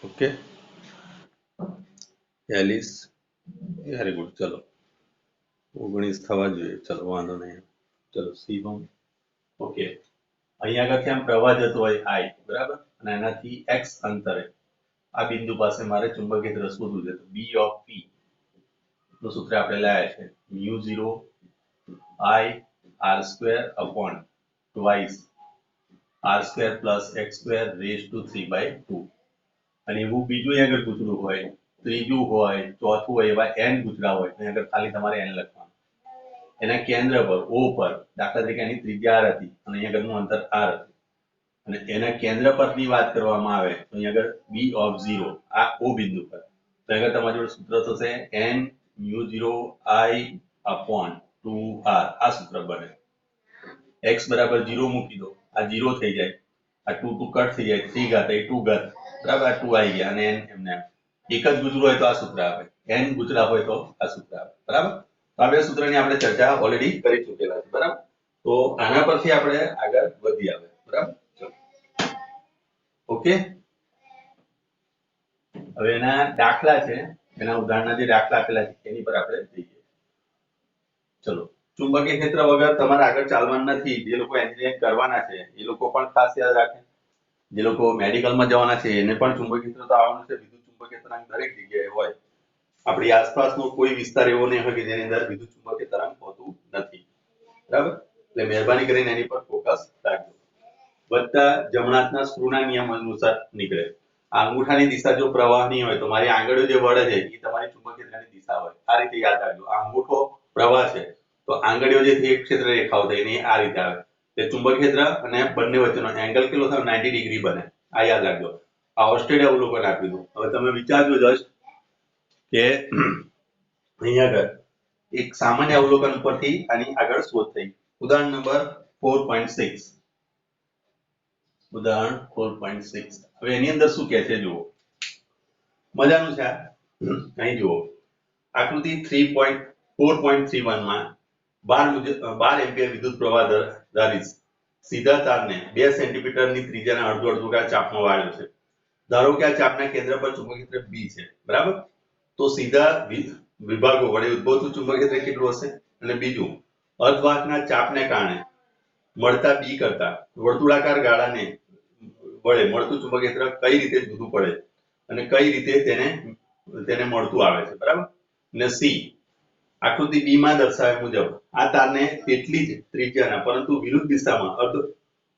Okay Alice very good चलो 19 થવા જોઈએ ચલો વાંધો નહીં ચલો C1 ઓકે અહીંયા આગળથી આમ પ્રવાહ જતો હોય I બરાબર અને એનાથી x અંતરે આ બિંદુ પાસે મારે ચુંબકીય ક્ષેત્ર શોધવું છે તો B of P નું સૂત્ર આપણે લાયા છે mu0 I r square upon twice r square plus x square raised to 3/2 અને એવું બીજું આગળ પૂછડું હોય ત્રીજું હોય ચોથું હોય એવા n પૂછડા હોય તો આગળ ખાલી તમારે n લખવાનું એના કેન્દ્ર પર O પર દાખલા તરીકે એની ત્રિજ્યા r હતી અને અહીંયા આગળનું અંતર r હતું અને એના કેન્દ્ર પરની વાત કરવામાં આવે તો અહીંયા આગળ B of 0 આ O બિંદુ પર તો આગળ તમારી જોડે સૂત્ર થશે n mu0 I upon 2r આ સૂત્ર બને x બરાબર 0 મૂકી દો આ 0 થઈ જાય આ 2 કટ થઈ જાય 3 ઘાત એ 2 ઘાત બરાબર આ 2 આવી ગયા અને n એમને એક જ ગુજરો હોય તો આ સૂત્ર આવે n ગુજરા હોય તો આ સૂત્ર આવે બરાબર તો આ બે સૂત્રની આપણે ચર્ચા ઓલરેડી કરી ચૂકેલા છે બરાબર તો આના પરથી આપણે આગળ વધી આવે બરાબર ચલો ઓકે હવે એના દાખલા છે એના ઉદાહરણના જે દાખલા આપેલા છે એની પર આપણે જઈએ ચલો ચુંબકીય ક્ષેત્ર વગર તમારે આગળ ચાલવાનું નથી જે લોકો એન્જિનિયરિંગ કરવાના છે એ લોકો પણ ખાસ યાદ રાખે જે લોકો મેડિકલમાં જવાના છે એને પણ ચુંબકીય ક્ષેત્ર તો આવવાનું છે વિદ્યુત ચુંબકીય તરંગ દરેક જગ્યાએ હોય આપણી આસપાસનો કોઈ વિસ્તાર એવો નહીં હોય કે જેની અંદર વિદ્યુત ચુંબકીય તરંગ હોતું નથી બરાબર એટલે મહેરબાની કરીને એની પર ફોકસ રાખજો બધા જમણા હાથના સ્ક્રૂના નિયમ અનુસાર નીકળે અંગૂઠાની દિશા જો પ્રવાહની હોય તો મારી આંગળીઓ જે વળે છે એ તમારી ચુંબકીય ક્ષેત્રની દિશા હોય આ રીતે યાદ રાખજો આ અંગૂઠો પ્રવાહ છે તો આંગળીઓ જે એક ક્ષેત્ર રેખાઓ થાય એની આ રીતે આવે તે ચુંબકીય ક્ષેત્ર અને બંને વચ્ચેનો એંગલ કેટલો થાય 90 ડિગ્રી બને આ યાદ રાખજો આ ઓસ્ટ્રેલિયા અવલોકન આપી દો હવે તમે વિચારજો જસ્ટ કે અહીંયા આગળ એક સામાન્ય અવલોકન પરથી આની આગળ શોધ થઈ ઉદાહરણ નંબર 4.6 ઉદાહરણ 4.6 હવે એની અંદર શું કહે છે જુઓ મજાનું છે અહીં જુઓ આકૃતિ 4.31 માં 12 એમ્પિયર વિદ્યુત પ્રવાહ ધરાવી સીધા તારને 2 સેન્ટીમીટરની ત્રિજ્યાના અડધો ચાપમાં વાળ્યો છે ધારો કે આ ચાપના કેન્દ્ર પર ચુંબકીય ક્ષેત્ર B છે બરાબર તો સીધા વિભાગો વડે ઉદ્ભવતું ચુંબકીય ક્ષેત્ર કેટલું હશે અને બીજું અર્ધવાહકના ચાપને કારણે મળતા B કરતા વર્તુળાકાર ગાળાને વડે મળતું ચુંબકીય ક્ષેત્ર કઈ રીતે જુદું પડે અને કઈ રીતે તેને મળતું આવે છે બરાબર અને C આકૃતિ B માં દર્શાવ્યા મુજબ આ તારને તેટલી જ ત્રિજ્યાના પરંતુ વિરુદ્ધ દિશામાં અર્ધ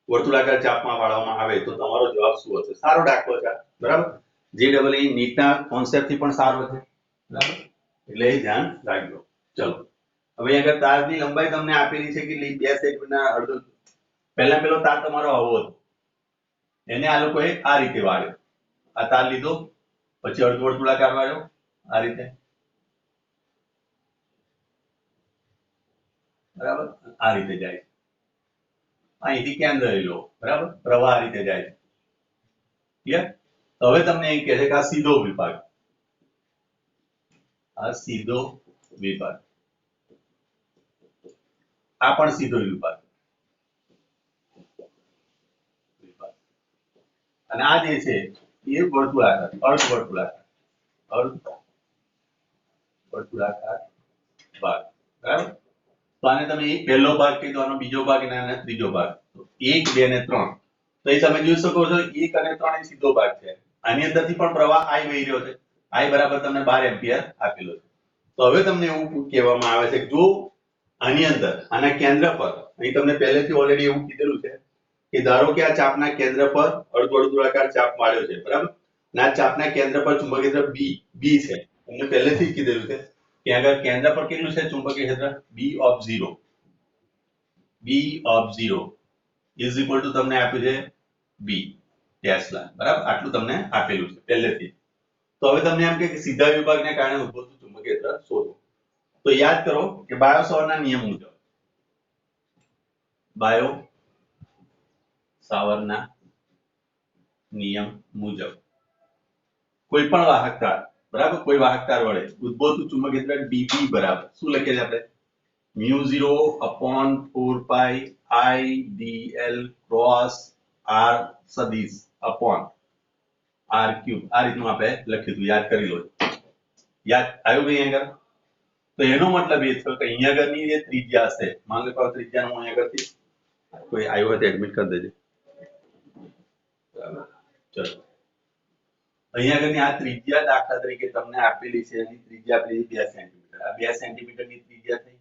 વર્તુળાકાર ચાપમાં વાળવામાં આવે તો તમારો જવાબ શું હશે સારો દાખલો છે બરાબર JEE નીટના કોન્સેપ્ટ થી પણ સારો છે બરાબર એટલે એ ધ્યાન રાખજો ચલો હવે આગળ તારની લંબાઈ તમને આપેલી છે કે 2 સેન્ટીમીટરના અડધો પેલો તાર તમારો આવો હતો એને આ લોકોએ આ રીતે વાળ્યો આ તાર લીધો પછી અર્ધ વર્તુળાકાર વાળ્યો આ રીતે બરાબર આ રીતે જાય અહીંથી કેન્દ્ર લઈ લો બરાબર પ્રવાહ આ રીતે જાય ક્લિયર હવે તમને એ કહે છે કે આ સીધો વિભાગ આ સીધો વિભાગ આ પણ સીધો વિભાગ અને આ જે છે એ વર્તુળાકાર અર્ધ વર્તુળાકાર ભાગ બરાબર તો આને તમે એક પહેલો ભાગ કીધો આનો બીજો ભાગ અને ત્રીજો ભાગ 1 2 અને 3 તો એ તમે જોઈ શકો છો 1 અને 3 એ સીધો ભાગ છે આની અંદરથી પણ પ્રવાહ I વહી રહ્યો છે I બરાબર તમને 12 એમ્પિયર આપેલો છે તો હવે તમને એવું કહેવામાં આવે છે કે જો આની અંદર આના કેન્દ્ર પર અહીં તમને પહેલેથી ઓલરેડી એવું કીધેલું છે કે ધારો કે આ ચાપના કેન્દ્ર પર અર્ધ વર્તુળાકાર ચાપ વાળ્યો છે બરાબર અને આ ચાપના કેન્દ્ર પર ચુંબકીય ક્ષેત્ર B છે તમને પહેલેથી જ કીધેલું છે કે આગળ કેન્દ્ર પર કેટલું છે ચુંબકીય ક્ષેત્ર B of 0 is equal to તમને આપ્યું છે B ટેસ્લા બરાબર આટલું તમને આપેલું છે પહેલેથી તો હવે તમને એમ કે સીધા વિભાગને કારણે ઉદ્ભવતું ચુંબકીય ક્ષેત્ર શોધો તો યાદ કરો કે બાયો-સાવર્ટના નિયમ મુજબ બાયો-સાવર્ટના નિયમ મુજબ કોઈ પણ વાહકતાર બરાબર કોઈ વાહકતાર વડે ઉદ્ભવતું ચુંબકીય ક્ષેત્ર dB બરાબર શું લખીએ છીએ આપણે mu0 upon 4 pi I dl cross r સદિશ upon આર ક્યુબ આ રીતનું આપણે લખ્યું હતું, યાદ કરી લો. યાદ આવ્યું ભાઈ અહીંયા આગળ? તો એનો મતલબ એ થયો કે અહીંયા આગળની જે ત્રિજ્યા હશે, માન લો કે ત્રિજ્યાનું હું અહીંયા આગળથી કોઈ આવ્યો હોય તો એડમિટ કરી દેજો. બરાબર, ચલો અહીંયા આગળની આ ત્રિજ્યા દાખલા તરીકે તમને આપેલી છે, એની ત્રિજ્યા આપેલી 2 સેન્ટીમીટર. આ 2 સેન્ટીમીટરની ત્રિજ્યા થઈ,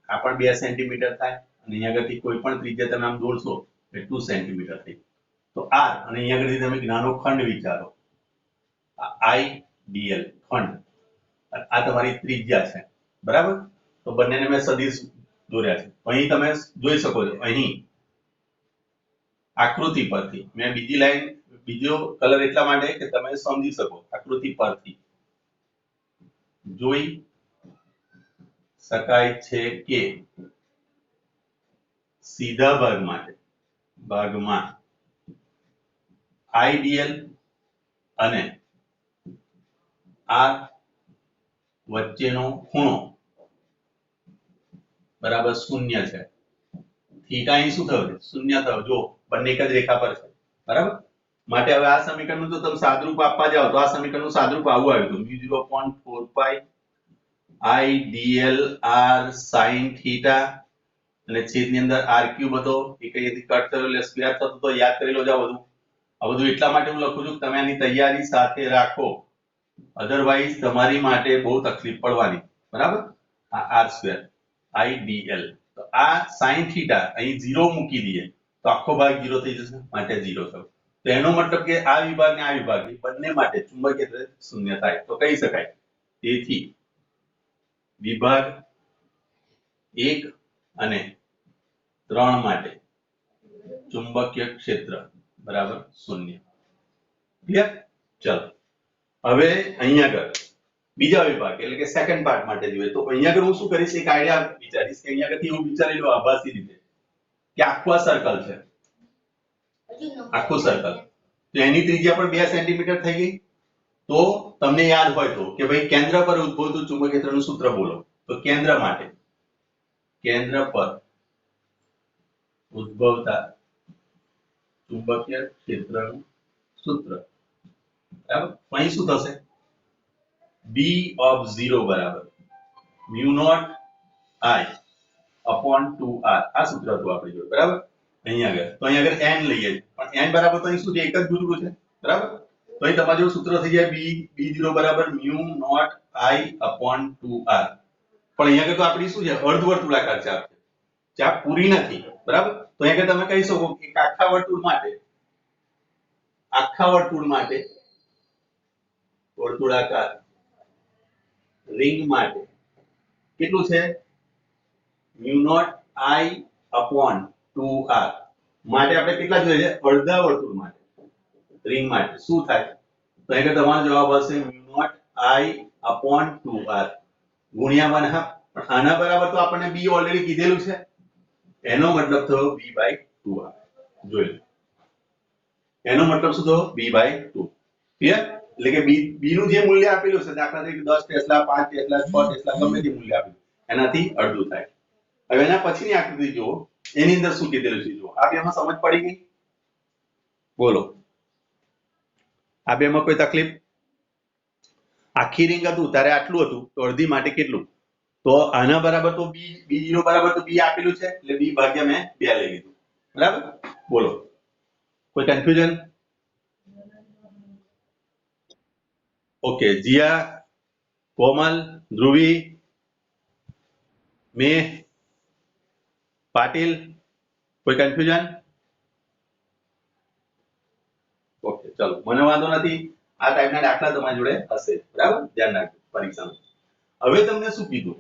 આ પણ 2 સેન્ટીમીટર થાય, અને અહીંયા આગળથી કોઈ પણ ત્રિજ્યા તમે આમ દોરશો એટલે 2 સેન્ટીમીટર થઈ. તો આર અને અહીંયા આગળથી તમે નાનો ખંડ વિચારો, આઈ ડીએલ ખંડ, આ તમારી ત્રિજ્યા છે. બરાબર, તો બંનેને મેં સદિશ દોર્યા છે. અહીં તમે જોઈ શકો છો, અહીં આકૃતિ પરથી મેં બીજી લાઈન બીજો કલર એટલા માટે કે તમે સમજી શકો, આકૃતિ પરથી જોઈ શકાય છે કે સીધા ભાગમાં આઈડીએલ અને આર વચ્ચેનો ખૂણો બરાબર 0 છે. થીટા અહીં શું થયો છે? 0 થયો. જો બંને એક જ રેખા પર છે. બરાબર, માટે હવે આ સમીકરણનું જો તમે સાદરૂપ આપવા જાઓ તો આ સમીકરણનું સાદરૂપ આવું આવ્યું હતું, μ0.4π IDL r sin થીટા અને છેદની અંદર r ક્યુબ હતો, એ કઈથી કટ કર્યો એટલે સ્ક્વેર થતો તો યાદ કરી લો જાવ બધું. આ બધું એટલા માટે હું લખું છું કે તમે આની તૈયારી સાથે રાખો, અધરવાઇઝ તમારી માટે બહુ તકલીફ પડવાની. બરાબર, આ r સ્ક્વેર IDL, તો આ sin થીટા અહીં 0 મૂકી દઈએ તો આખો ભાગ 0 થઈ જશે, માટે 0 થયો. તો એનો મતલબ કે આ વિભાગ ને આ વિભાગ બંને માટે ચુંબકીય ક્ષેત્ર 0 થાય. તો કહી શકાય તેથી વિભાગ 1 અને 3 માટે ચુંબકીય ક્ષેત્ર બરાબર 0. ક્લિયર? ચલો હવે અહીંયા આગળ બીજા વિભાગ એટલે કે સેકન્ડ પાર્ટ માટે જોઈએ તો અહીંયા આગળ હું શું કરીશ, એક આઈડિયા વિચારીશ કે અહીંયા આગળથી હું વિચારી લો આભાસી રીતે કે આખું આ સર્કલ છે, આખું સર્કલ, તો એની ત્રિજ્યા પણ 2 સેન્ટીમીટર થઈ ગઈ. તો તમને યાદ હોય તો કે ભાઈ કેન્દ્ર પર ઉદ્ભવતું ચુંબકીય ક્ષેત્રનું સૂત્ર બોલો. તો કેન્દ્ર માટે કેન્દ્ર પર ઉદ્ભવતા ચુંબકીય ક્ષેત્રનું સૂત્ર બરાબર, અહીં શું થશે? B of 0 બરાબર μ0 I upon 2r. આ સૂત્ર હતું આપણી જોડે. બરાબર, અહીંયા આગળ તો અહીંયા આગળ n લઈએ, પણ n બરાબર તો અહીં શું છે? એક જ ગુરુકુળ છે. બરાબર, તો અહીં તમારું જેવું સૂત્ર થઈ જાય B0 બરાબર μ0 I upon 2r. પણ અહીંયા આગળ તો આપણી શું છે? અર્ધવર્તુળાકાર ચાપ છે, ચાપ પૂરી નથી. બરાબર, તો અહીંયા આગળ તમે કહી શકો કે આખા વર્તુળ માટે વર્તુળાકાર રિંગ માટે કેટલું છે? μ0 I upon 2r. માટે આપણે કેટલા જોઈએ છે? અડધા વર્તુળ માટે, રિંગ માટે શું થાય? તો અહીંયા તમારો જવાબ હશે μ0 I upon 2r ગુણ્યા 1/2. પણ આના બરાબર તો આપણને b ઓલરેડી કીધેલું છે, એનો મતલબ થયો b/2r. જોઈ લો, એનો મતલબ શું થયો? b/2. ક્લિયર? એટલે કે b નું જે મૂલ્ય આપેલું છે, દાખલા તરીકે 10 ટેસ્લા, 5 ટેસ્લા, 6 ટેસ્લા, ગમે તે મૂલ્ય આપેલું એનાથી અડધું થાય. હવે એના પછીની આકૃતિ જુઓ, એની અંદર શું કીધેલું છે જુઓ. આ બેમાં સમજ પડી ગઈ? બોલો, આ બેમાં કોઈ તકલીફ? આખી રિંગ હતું ત્યારે આટલું હતું, તો અડધી માટે કેટલું? તો આના બરાબર તો b0 બરાબર તો b આપેલું છે એટલે b ભાગ્યા મેં 2 લઈ લીધું. બરાબર, બોલો કોઈ કન્ફ્યુઝન? ઓકે, જીયા, કોમલ, ધ્રુવી, મેં, પાટીલ, કોઈ કન્ફ્યુઝન? ઓકે, ચલો મને વાંધો નથી. આ ટાઈપના દાખલા તમારી જોડે હશે. બરાબર, ધ્યાન રાખજો પરીક્ષામાં. હવે તમને શું કીધું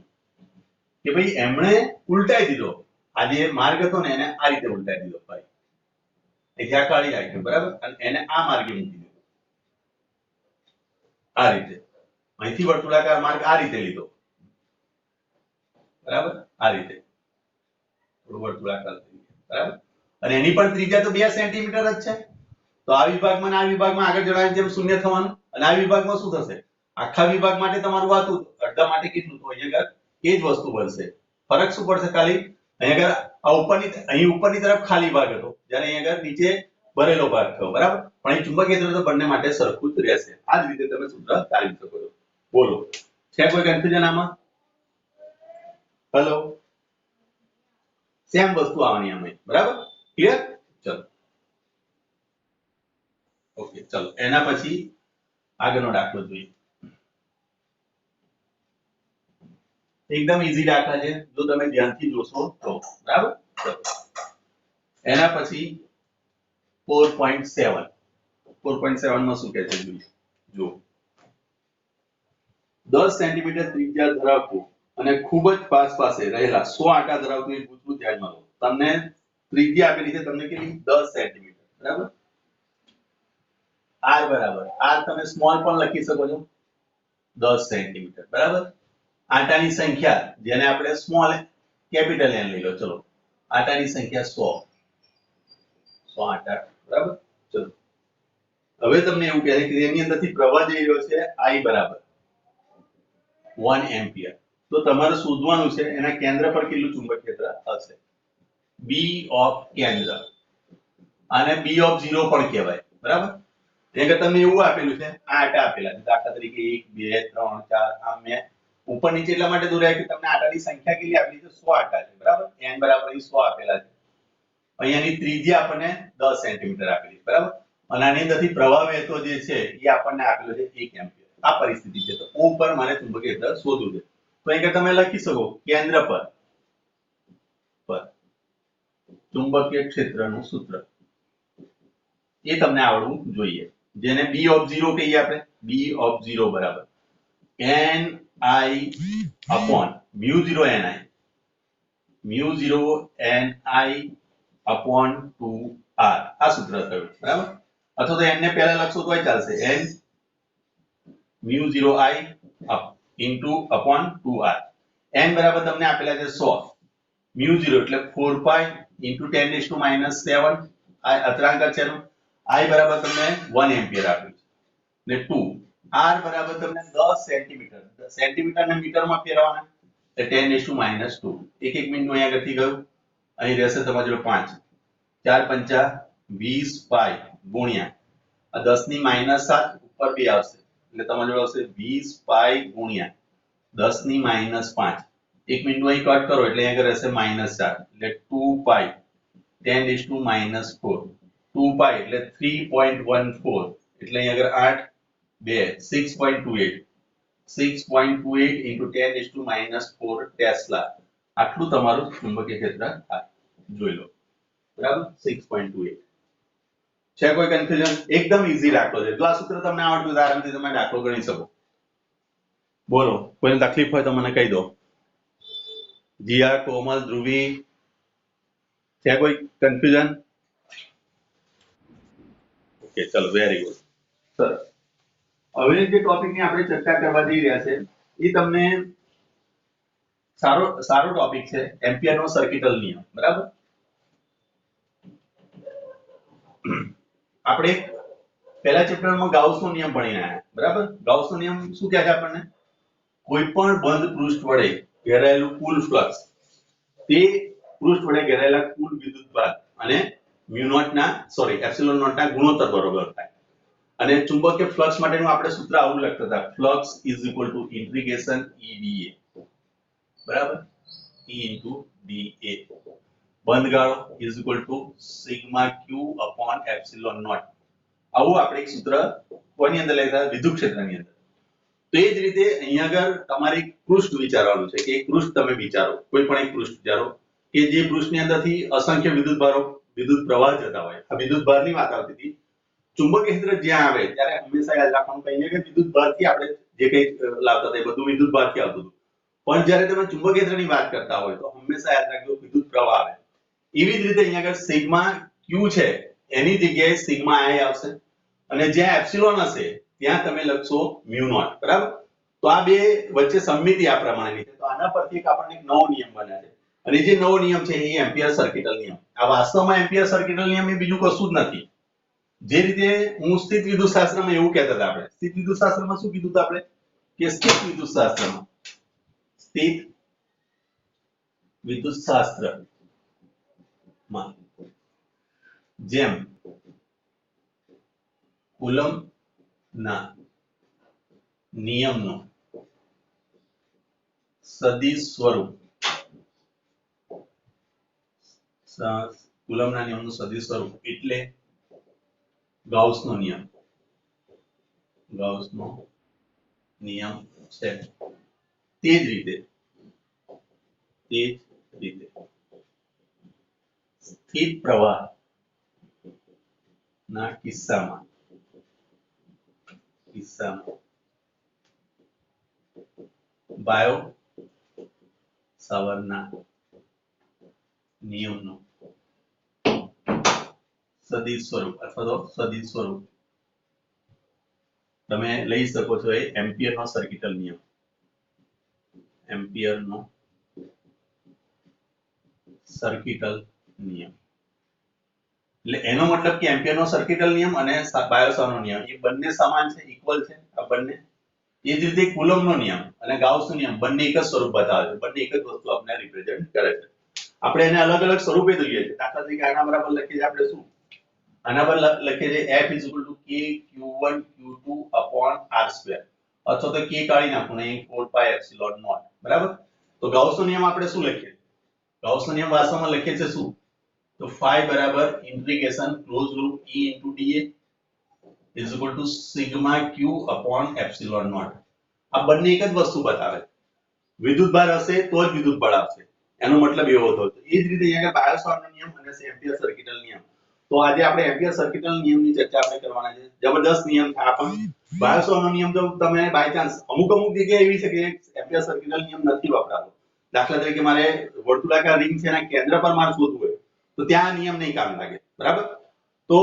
કે ભાઈ એમણે ઉલટાઈ દીધો, આ જે માર્ગ હતો ને એને આ રીતે ઉલટાઈ દીધો ભાઈ, એ જ્યાં કાઢી નાખ્યો. બરાબર, અને એને આ માર્ગે મૂકી દીધો, આ રીતે. અહીંથી વર્તુળાકાર માર્ગ આ રીતે લીધો. બરાબર, આ રીતે વર્તુળાકાર. બરાબર, અને એની પણ ત્રિજ્યા તો 2 સેન્ટીમીટર જ છે. તો આ વિભાગમાં અને આ વિભાગમાં આગળ જણાવ્યું જેમ શૂન્ય થવાનું, અને આ વિભાગમાં શું થશે? આખા વિભાગ માટે તમારું હતું, અડધા માટે કેટલું? તો અહીંયા એ જ વસ્તુ બનશે. ફરક શું પડશે? ખાલી અહીંયા આગળ આ ઉપરની, અહીં ઉપરની તરફ ખાલી ભાગ હતો, જ્યારે અહીંયા આગળ નીચે ભરેલો ભાગ થયો, બરાબર? પણ એ ચુંબકીય ક્ષેત્ર તો બંને માટે સરખું જ રહેશે. આ જ રીતે તમે સૂત્ર તારવી શકો છો. બોલો, છે કોઈ કન્ફ્યુઝન આમાં? હેલો, સેમ વસ્તુ આવવાની આમાં, બરાબર? ક્લિયર? ચલો, ઓકે, ચલો એના પછી આગળનો દાખલો જોઈએ. એકદમ ઈઝી દાખલા છે, જો તમે ધ્યાનથી જોશો તો, બરાબર? ચલો એના પછી 4.7 4.7 માં શું કહે છે જોઈએ. જો 10 સેન્ટીમીટર ત્રિજ્યા ધરાવતું અને ખૂબ જ પાસે રહેલા 100 આંટા ધરાવતું એક પૂછડું ધ્યાનમાં લો. તમને ત્રિજ્યા આપેલી છે, તમને કેટલી? 10 સેન્ટીમીટર, બરાબર? r બરાબર, r તમે સ્મોલ પણ લખી શકો છો, 10 સેન્ટીમીટર, બરાબર? આંટાની સંખ્યા જેને આપણે સ્મોલ કેપિટલ n લઈ લો. ચલો, આંટાની સંખ્યા 100 આંટા, બરાબર? ચલો, હવે તમને એવું કહે છે કે એની અંદરથી પ્રવાહ જઈ રહ્યો છે I બરાબર 1 એમ્પિયર. તો તમારે શોધવાનું છે એના કેન્દ્ર પર કેટલું ચુંબકીય ક્ષેત્ર હશે. B ઓફ કેન્દ્ર, આને B ઓફ 0 પણ કહેવાય, બરાબર? એટલે તમને એવું આપેલું છે, આ આંટા આપેલા છે, દાખલા તરીકે 1 2 3 4. આમ મેં ઉપર નીચે એટલા માટે દોર્યા કે તમને આંટાની સંખ્યા કેટલી આપેલી છે? 100 આંટા છે, બરાબર? n બરાબર 100 આપેલા છે. અહીંયાની ત્રિજ્યા આપણને 10 સેન્ટીમીટર આપેલી છે, બરાબર? અને આની અંદરથી પ્રવાહ વહેતો જે છે એ આપણને આપેલો છે 1 એમ્પિયર. આ પરિસ્થિતિ છે. તો O પર મારે ચુંબકીય ક્ષેત્ર શોધવું છે. તો અહીં તમે લખી શકો કેન્દ્ર પર ચુંબકીય ક્ષેત્રનું સૂત્ર એ તમને આવડવું જોઈએ, જેને B ઓફ 0 કહીએ આપણે. B ઓફ 0 બરાબર ni upon mu0 ni mu0 ni upon 2r. આ સૂત્ર થયું, બરાબર? અથવા તો n ને પહેલા લખશો તોય ચાલશે, n mu0 i into upon 2r. n બરાબર તમને આપેલા છે 100, mu0 એટલે 4 pi into 10 to -7. આ અચળાંક છે એનો. i બરાબર તમને 1 એમ્પિયર આપ્યું છે ને 2. r બરાબર તમને 10 સેન્ટીમીટર, સેન્ટીમીટર ને મીટરમાં ફેરવવાના એટલે 10 to -2. એક એક મિનિટનું અહીંયા આગળથી ગયું, અહીં રહેશે તમારે જો 5 4 પંચા 20 pi ગુણ્યા આ 10 ની -7 ઉપર 2 આવશે એટલે તમારે જો આવશે 20 pi ગુણ્યા 10 ની -5. એક મિનિટનું અહીં કટ કરો એટલે અહીંયા આગળ રહેશે -4 એટલે 2 pi 10 to -4. 2 pi એટલે 3.14 એટલે અહીં આગળ 8 2 6.28 6.28 into 10 to -4 ટેસ્લા. આટલું તમારું ચુંબકીય ક્ષેત્ર થાય. જોઈ લો, બરાબર? 6.28. છે કોઈ કન્ફ્યુઝન? એકદમ ઈઝી દાખલો છે. જો આ સૂત્ર તમને આવડતું હોય તો આરામથી તમે દાખલો ગણી શકો. બોલો, કોઈને તકલીફ હોય તો મને કહી દો. જીયા, કોમલ, ધ્રુવી, છે કોઈ કન્ફ્યુઝન? ઓકે, ચલો, વેરી ગુડ, સરસ. હવે જે ટોપિકની આપણે ચર્ચા કરવા જઈ રહ્યા છે એ તમને સારો ટોપિક છે, એમ્પિયરનો સર્કિટલ નિયમ, બરાબર? આપણે પહેલા ચેપ્ટરમાં ગાઉસનો નિયમ ભણીને આવ્યા, બરાબર? ગાઉસનો નિયમ શું કહે છે આપણને? કોઈ પણ બંધ પૃષ્ઠ વડે ઘેરાયેલું કુલ ફ્લક્સ તે પૃષ્ઠ વડે ઘેરાયેલા કુલ વિદ્યુતભાર અને એપ્સિલોન નોટ ના ગુણોત્તર બરોબર થાય. અને ચુંબકીય ફ્લક્સ માટેનું આપણે સૂત્ર આવું લખતા હતા, flux is equal to integration EdA, બરાબર? E into dA. બંધગાળો is equal to sigma Q upon epsilon naught. આવું આપણે એક સૂત્ર કોની અંદર લખતા હતા? વિદ્યુત ક્ષેત્રની અંદર. તો એ જ રીતે અહીંયા આગળ તમારે એક પૃષ્ઠ વિચારવાનું છે કે એક પૃષ્ઠ તમે વિચારો, કોઈ પણ એક પૃષ્ઠ વિચારો કે જે પૃષ્ઠની અંદરથી અસંખ્ય વિદ્યુત પ્રવાહ જતા હોય. આ વિદ્યુત ભારની વાત આવતી હતી. ચુંબકીય ક્ષેત્ર જ્યાં આવે ત્યારે હંમેશા યાદ રાખવાનું કહીએ કે વિદ્યુત ભારથી આપણે જે કંઈ લાવતા હતા એ બધું વિદ્યુત ભારથી આવતું હતું. પણ જ્યારે તમે ચુંબકીય ક્ષેત્રની વાત કરતા હોય તો હંમેશા યાદ રાખજો વિદ્યુત પ્રવાહ આવે. એવી જ રીતે અહીંયા આગળ સિગ્મા Q છે એની જગ્યાએ સિગ્મા I આવશે અને જ્યાં એપ્સિલોન હશે ત્યાં તમે લખશો મ્યુ નોટ, બરાબર? તો આ બે વચ્ચે સમમિતિ આ પ્રમાણેની છે. તો આના પરથી આપણને એક નવો નિયમ બને છે અને જે નવો નિયમ છે એ એમ્પિયર સર્કિટલ નિયમ. આ વાસ્તવમાં એમ્પિયર સર્કિટલ નિયમ એ બીજું કશું જ નથી. જે રીતે હું સ્થિત વિદ્યુત શાસ્ત્રમાં એવું કહેતા હતા, આપણે સ્થિત વિદ્યુત શાસ્ત્રમાં શું કીધું હતું આપણે કે સ્થિત વિદ્યુત શાસ્ત્રમાં જેમ કુલમ્બના નિયમનું સદિશ સ્વરૂપ કુલમ્બના નિયમનું સદિશ સ્વરૂપ એટલે ગાઉસનો નિયમ છે તે જ રીતે સ્થિર પ્રવાહના કિસ્સામાં બાયો સાવરના નિયમનું સદિશ સ્વરૂપ અથવા તો સદિશ સ્વરૂપ તમે લઈ શકો છો એ એમ્પિયરનો સર્કિટલ નિયમ એટલે એનો મતલબ કે એમ્પિયરનો સર્કિટલ નિયમ અને બાયોસાવરનો નિયમ એ બંને સમાન છે, ઇક્વલ છે આ બંને. એ જ રીતે કુલમ્બનો નિયમ અને ગાઉસનો નિયમ બંને એક જ સ્વરૂપ બતાવે છે, બંને એક જ વસ્તુ આપણે રિપ્રેઝન્ટ કરે છે. આપણે એને અલગ અલગ સ્વરૂપે જોઈએ છે. દાખલા તરીકે આના બરાબર લખીએ છીએ આપણે શું? આના પર લખીએ છીએ F = KQ1 Q2 r², અથવા તો K કાઢી નાખું ને 4πε0, બરાબર. તો ગાઉસનો નિયમ આપણે શું લખીએ? ગાઉસનો નિયમ વાસ્તવમાં લખીએ છીએ શું? તો phi બરાબર integration close loop E * dA = σq/ε0. આ બંને એક જ વસ્તુ બતાવે. વિદ્યુતભાર હશે તો જ વિદ્યુતબળ આવશે, એનો મતલબ એવો હતો. એ જ રીતે અહીંયા બાયોસાવરનો નિયમ અને એમ્પિયર સર્કિટલ નિયમ. તો આજે આપણે એમ્પિયર સર્કિટલ નિયમની ચર્ચા આપણે કરવાના છે. જબરદસ્ત નિયમ છે આ પણ. બાયોસાવરનો નિયમ તો તમે બાય ચાન્સ અમુક જગ્યાએ એવી છે કે એમ્પિયર સર્કિટલ નિયમ નથી વપરાતો. દાખલા તરીકે મારે વર્તુળાકાર રિંગ છે એના કેન્દ્ર પર મારે શોધવું હોય તો ત્યાં નિયમ નહીં કામ લાગે, બરાબર. તો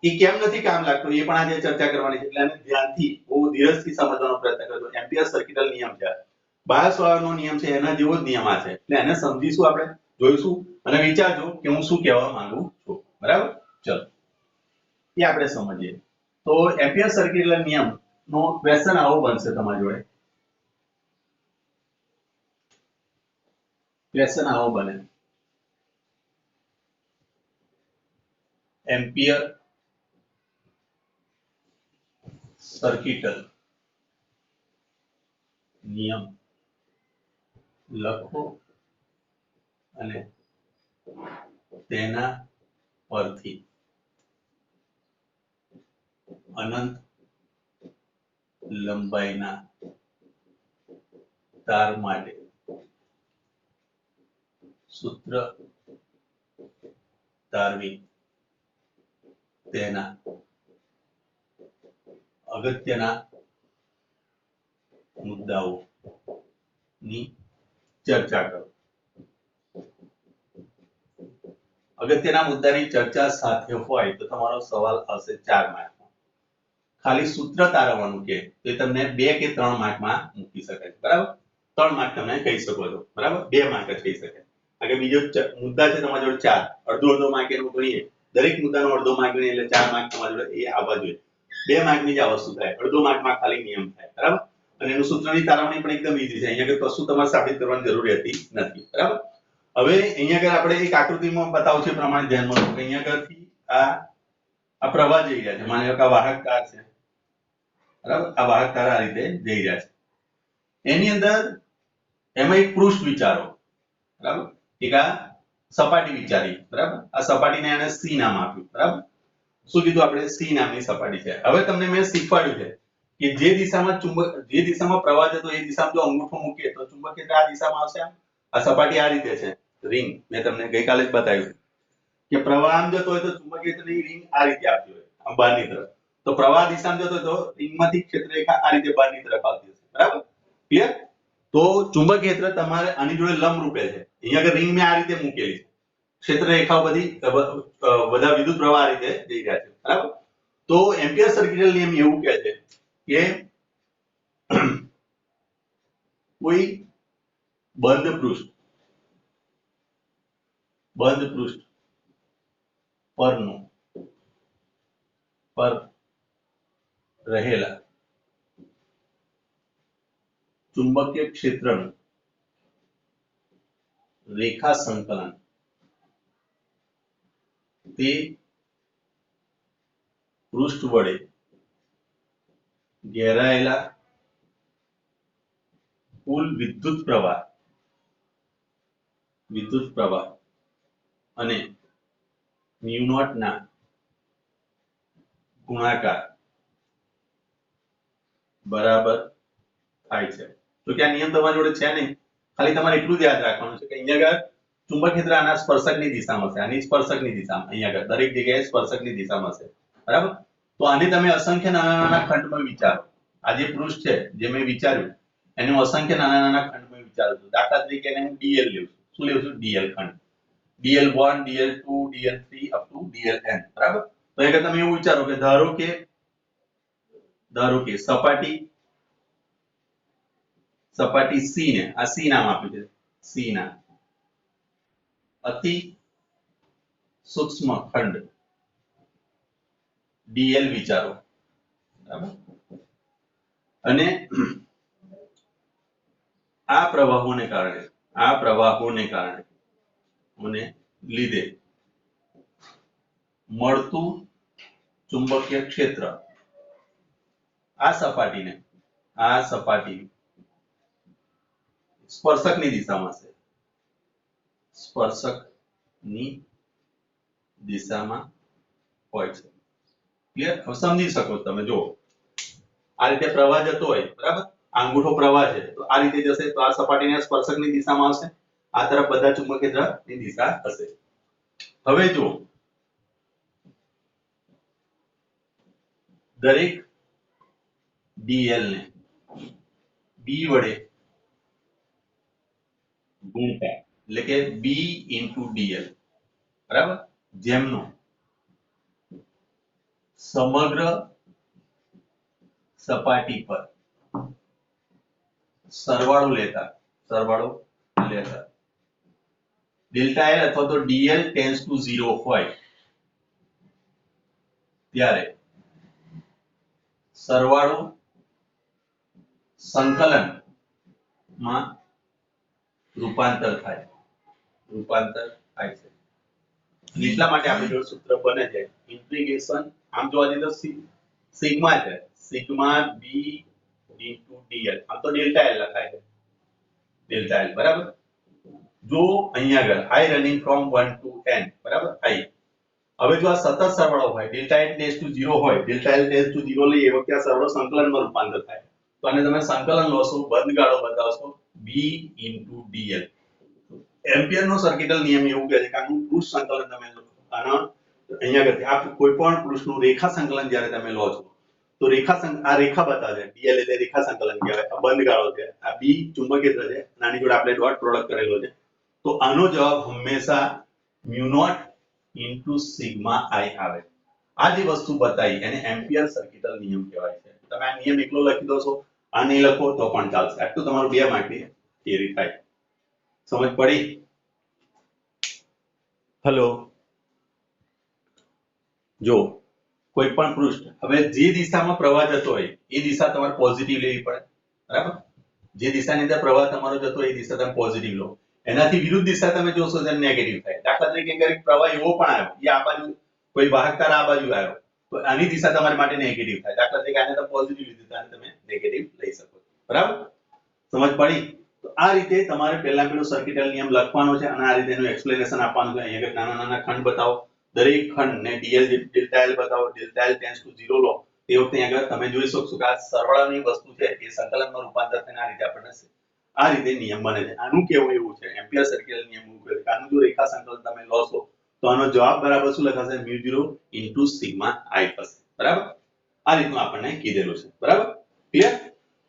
એ કેમ નથી કામ લાગતો એ પણ આજે ચર્ચા કરવાની છે. એટલે આને ધ્યાનથી બહુ ધીરજથી સમજવાનો પ્રયત્ન કરજો. એમ્પિયર સર્કિટલ નિયમ છે, બાયોસાવરનો નિયમ છે, એના જેવો જ નિયમ આ છે. એટલે એને સમજીશું, આપણે જોઈશું અને વિચારજો કે હું શું કહેવા માંગુ છું, બરાબર. ચલો એ આપણે સમજીએ. તો એમ્પિયર સર્કિટલ નિયમ નો ક્વેશ્ચન આવો બનશે તમારી જોડે. ક્વેશ્ચન આવો બને: એમ્પિયર સર્કિટલ નિયમ લખો અને તેના પરથી અનંત લંબાઈના તાર માટે સૂત્ર તારવી તેના અગત્યના મુદ્દાઓની ચર્ચા કરો. અગત્યના મુદ્દાની ચર્ચા સાથે હોય તો તમારો સવાલ આવશે 4 માર્કમાં. ખાલી સૂત્ર તારવવાનું કે તે તમને 2 કે 3 માર્કમાં મૂકી શકાય, બરાબર. 3 માર્ક તમે કહી શકો છો, બરાબર. 2 માર્ક જ કહી શકાય. આગળ બીજો મુદ્દા છે તમારી જોડે 4, અડધો માર્ક એનું ગણીએ. દરેક મુદ્દાનો અડધો માર્ક ગણીએ એટલે 4 માર્ક તમારી જોડે એ આવવા જોઈએ. 2 માર્કની જ આ વસ્તુ થાય, અડધો માર્કમાં ખાલી નિયમ થાય, બરાબર. અને એનું સૂત્રની તારવણી પણ એકદમ ઈઝી છે. અહીંયા આગળ કશું તમારે સાબિત કરવાની જરૂર રહેતી નથી, બરાબર. હવે અહીંયા આગળ આપણે એક આકૃતિમાં બતાવું છું પ્રમાણે ધ્યાનમાં લો કે અહીંયા આગળથી આ પ્રવાહ જઈ રહ્યા છે. માની લો કે આ વાહક તાર છે, બરાબર. આ વાહક તાર આ રીતે જઈ રહ્યા છે. એની અંદર એમાં એક પૃષ્ઠ વિચારો, બરાબર. એક આ સપાટી વિચારી, બરાબર. આ સપાટીને એને સી નામ આપ્યું, બરાબર. શું કીધું આપણે? સી નામની સપાટી છે. હવે તમને મેં શીખવાડ્યું છે કે જે દિશામાં પ્રવાહ જતો એ દિશામાં જો અંગૂઠો મૂકીએ તો ચુંબક ક્ષેત્ર આ દિશામાં આવશે. આ સપાટી આ રીતે છે, રિંગ. મેં તમને ગઈકાલે જ બતાવ્યું કે પ્રવાહ આમ જતો હોય તો ચુંબકીય ક્ષેત્રની રિંગ આ રીતે આવતી હોય, આમ બહારની તરફ. તો પ્રવાહ દિશામાં જતો હોય તો રિંગમાંથી ક્ષેત્રરેખા આ રીતે બહારની તરફ આવતી હશે, બરાબર. ક્લિયર? તો ચુંબકીય ક્ષેત્ર તમારે આની જોડે લંબ રૂપે છે. અહીંયા આગળ રિંગ મેં આ રીતે મૂકેલી છે. ક્ષેત્રરેખાઓ બધી બધા વિદ્યુત પ્રવાહ આ રીતે જઈ રહ્યા છે, બરાબર. તો એમ્પિયર સર્કિટલ નિયમ એવું કહે છે કે કોઈ બંધ પૃષ્ઠ પર રહેલા ચુંબકીય ક્ષેત્રનું રેખા સંકલન તે પૃષ્ઠ વડે ઘેરાયેલા કુલ વિદ્યુત પ્રવાહ અને મ્યુ નોટ ના ગુણાકાર બરાબર થાય છે. તો કે આ નિયમ તમારી જોડે છે નહીં, ખાલી તમારે એટલું જ યાદ રાખવાનું છે કે અહીંયા આગળ ચુંબક ક્ષેત્ર આના સ્પર્શકની દિશામાં છે, આની સ્પર્શકની દિશામાં, અહીંયા આગળ દરેક જગ્યાએ સ્પર્શકની દિશામાં છે, બરાબર. તો આને તમે અસંખ્ય નાના નાના ખંડમાં વિચારો. આ જે પૃષ્ઠ છે જે મેં વિચાર્યું એને હું અસંખ્ય નાના નાના ખંડમાં વિચારું છું. દાખલા તરીકે એને હું ડીએલ લેવું છું. શું લેવું છું? ડીએલ ખંડ. DL1, DL2, DL3 up to DLN, બરાબર. તો એક તમે એવું વિચારો કે ધારો કે સપાટી C ને આ C નામ આપ્યું છે, C ના અતિ સૂક્ષ્મ ખંડ DL વિચારો, બરાબર. અને આ પ્રવાહોને કારણે મને લીધે મળતું ચુંબકીય ક્ષેત્ર આ સપાટી સ્પર્શકની દિશામાં છે, હોય છે. ક્લિયર? હવે સમજી શકો તમે. જો આ રીતે પ્રવાહ જતો હોય, બરાબર, અંગૂઠો પ્રવાહ છે તો આ રીતે જશે તો આ સપાટીને સ્પર્શકની દિશામાં આવશે, આ તરફ બધા ચુંબકીય ક્ષેત્રની દિશા હશે. હવે જો દરેક DL ને B વડે ગુણતા એટલે કે B into DL, બરાબર, જેમનો સમગ્ર સપાટી પર સરવાળો લેતા ડેલ્ટા L અથવા તો DL tends to 0 હોય ત્યારે સરવાળો સંકલન માં રૂપાંતર થાય છે. એટલા માટે આપણે જો સૂત્ર બને છે ઇન્ટિગ્રેશન, આમ જોવા જઈએ તો સિગ્મા છે, સિગ્મા B into DL, આમ તો ડેલ્ટા L લખાય છે, ડેલ્ટા L, બરાબર. જો અહીંયા આગળ I running from 1 to n, બરાબર, I. હવે જો આ સતત સરવાળો હોય, ડેલ્ટા L tends to 0 હોય, ડેલ્ટા L tends to 0 લઈએ એ વખતે આ સરવાળો સંકલનમાં રૂપાંતર થાય. તો આને તમે સંકલન લોશો, બંધગાળો બતાવશો B into DL. એમ્પિયરનો સર્કિટલ નિયમ એવું કહે છે કે આનું પૃષ્ઠ સંકલન તમે લો, આનો અહીંયા આગળ આ કોઈ પણ પૃષ્ઠનું રેખા સંકલન જ્યારે તમે લો છો તો આ રેખા બતાવે છે, DL એટલે રેખા સંકલન કહેવાય, આ બંધગાળો છે, આ B ચુંબકીય ક્ષેત્ર છે, આની જોડે આપણે ડોટ પ્રોડક્ટ કરેલો છે. તો આનો જવાબ હંમેશા mu naught into sigma I આવે. આ જે વસ્તુ બતાવી એને એમ્પિયર સર્કિટલ નિયમ કહેવાય છે. તમે આ નિયમ એકલો લખી દો છો, આ નહીં લખો તો પણ ચાલશે. આટલું તમારું 2 માર્કની થિયરી થાય. સમજ પડી? હેલો. જો કોઈ પણ પૃષ્ઠ, હવે જે દિશામાં પ્રવાહ જતો હોય એ દિશા તમારે પોઝિટિવ લેવી પડે, બરાબર. જે દિશાની અંદર પ્રવાહ તમારો જતો હોય એ દિશા તમે પોઝિટિવ લો. એનાથી વિરુદ્ધ દિશા તમે જોશો તો નેગેટિવ થાય. દાખલા તરીકે ક્યારેક પ્રવાહ એવો પણ આવ્યો, એ આ બાજુ કોઈ વાહક તાર આ બાજુ આવ્યો તો આની દિશા તમારી માટે નેગેટિવ થાય. દાખલા તરીકે આને તમે પોઝિટિવ લીધું તો આને તમે નેગેટિવ લઈ શકો, બરાબર. સમજ પડી? તો આ રીતે તમારે પહેલા પેલો સર્કિટલ નિયમ લખવાનો છે અને આ રીતે એનું એક્સપ્લેનેશન આપવાનું છે. અહીંયા નાના નાના ખંડ બતાવો, દરેક ખંડને DL ડેલ્ટા L બતાવો, ડેલ્ટા L tends to 0 લો. તે વખતે આગળ તમે જોઈ શકશો કે આ સરવાળાની વસ્તુ છે એ સંકલનમાં રૂપાંતર થઈને આ રીતે આપણને આ રીતે નિયમ બને છે. આનું કેવું એવું છે એમ્પિયર સર્કિટલ નિયમ એવું કહે છે. આનું જો રેખા સંકલન તમે લો છો તો આનો જવાબ બરાબર શું લખાશે? μ0 into સિગ્મા I થશે, બરાબર. આ રીતનું આપણને કીધેલું છે, બરાબર. ક્લિયર?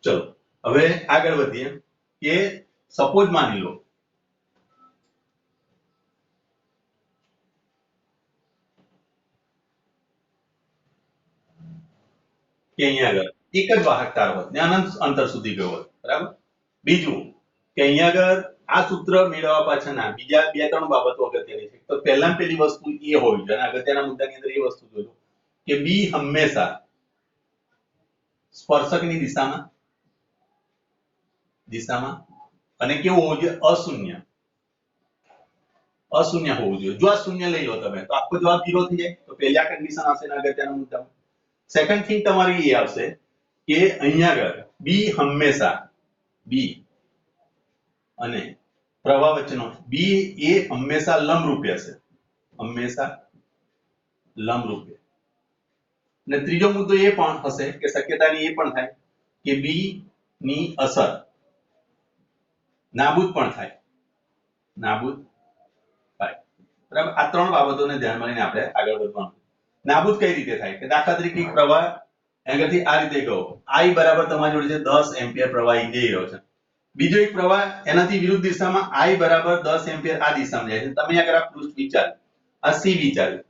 ચલો હવે આગળ વધીએ કે સપોઝ માની લો કે અહીંયા આગળ એક જ વાહક તાર હોત ને અનંત અંતર સુધી ગયો હોત, બરાબર. બીજું કે અહીંયા આગળ આ સૂત્ર મેળવવા પાછળના બીજા 2-3 બાબતો અગત્યની છે. તો પહેલામાં પહેલી વસ્તુ એ હોવી જોઈએ અને અગત્યના મુદ્દાની અંદર એ વસ્તુ જોજો કે B હંમેશા સ્પર્શકની દિશામાં અને કેવું હોવું જોઈએ? અશૂન્ય હોવું જોઈએ. જો આ શૂન્ય લઈ લો તમે તો આખો જવાબ 0 થઈ જાય. તો પહેલી આ કન્ડિશન આવશે અને અગત્યના મુદ્દા. સેકન્ડ થિંગ તમારી એ આવશે કે અહીંયા આગળ બી હંમેશા બી અને પ્રવાહ વચ્ચેનો બી એ હંમેશા લંબરૂપે હશે, હંમેશા લંબરૂપે. અને ત્રીજો મુદ્દો એ પણ હશે કે શક્યતાની એ પણ થાય કે બી ની અસર નાબૂદ પણ થાય, નાબૂદ થાય. બરાબર, આ ત્રણ બાબતોને ધ્યાનમાં લઈને આપણે આગળ વધવાનું. નાબૂદ કઈ રીતે થાય કે દાખલા તરીકે એક પ્રવાહ અહીંયાથી આ રીતે ગયો, I બરાબર તમારી જોડે છે 10 એમ્પિયર પ્રવાહી જઈ રહ્યો છે. બીજો એક પ્રવાહ એનાથી વિરુદ્ધ દિશામાં I બરાબર 10 એમ્પિયર આ દિશામાં જાય છે. તમે આગળ આ પૃષ્ઠ વિચારો, આ C વિચાર્યું,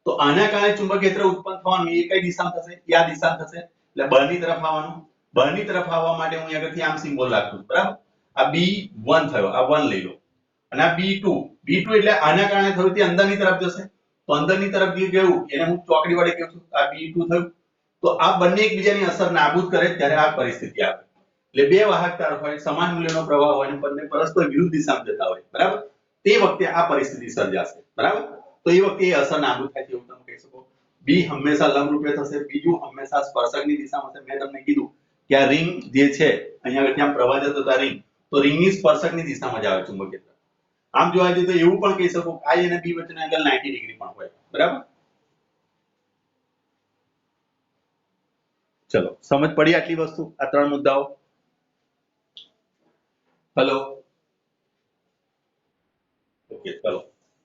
તો આના કારણે ચુંબકીય ક્ષેત્ર ઉત્પન્ન થવાનું એ કઈ દિશામાં થશે? એ આ દિશામાં થશે. એટલે બહારની તરફ આવવાનું. બહારની તરફ આવવા માટે હું અહીંયાથી આમ સિમ્બોલ રાખું, બરાબર. આ B1 થયો, આ 1 લઈ લો. અને આ B2 એટલે આના કારણે થયું તે અંદરની તરફ જશે. તો અંદરની તરફ જે ગયું એને હું ચોકડી વડે કહું છું, આ B2 થયું. તો આ બંને એકબીજાની અસર નાબૂદ કરે ત્યારે આ પરિસ્થિતિ આવે. એટલે બે વાહક તાર હોય, સમાન મૂલ્યનો પ્રવાહ હોય અને બંને પરસ્પર વિરુદ્ધ દિશામાં જતા હોય, બરાબર. તે વખતે આ પરિસ્થિતિ સર્જાશે, બરાબર. તો એ વખતે એ અસર નાબૂદ થાય એવું તમે કહી શકો. બી હંમેશા લંબરૂપે થશે, બીજું હંમેશા સ્પર્શકની દિશામાં થશે. મેં તમને કીધું કે આ રિંગ જે છે અહીંયા આગળ ત્યાં પ્રવાહ જતો હતો રિંગ, તો રિંગની સ્પર્શકની દિશામાં જ આવે ચુંબકીય ક્ષેત્ર. આમ જોવા જઈએ તો એવું પણ કહી શકો I અને B વચ્ચેનો એંગલ 90 ડિગ્રી પણ હોય, બરાબર. ચલો સમજ પડી આટલી વસ્તુ, આ ત્રણ મુદ્દાઓ. Hello, okay. ચલો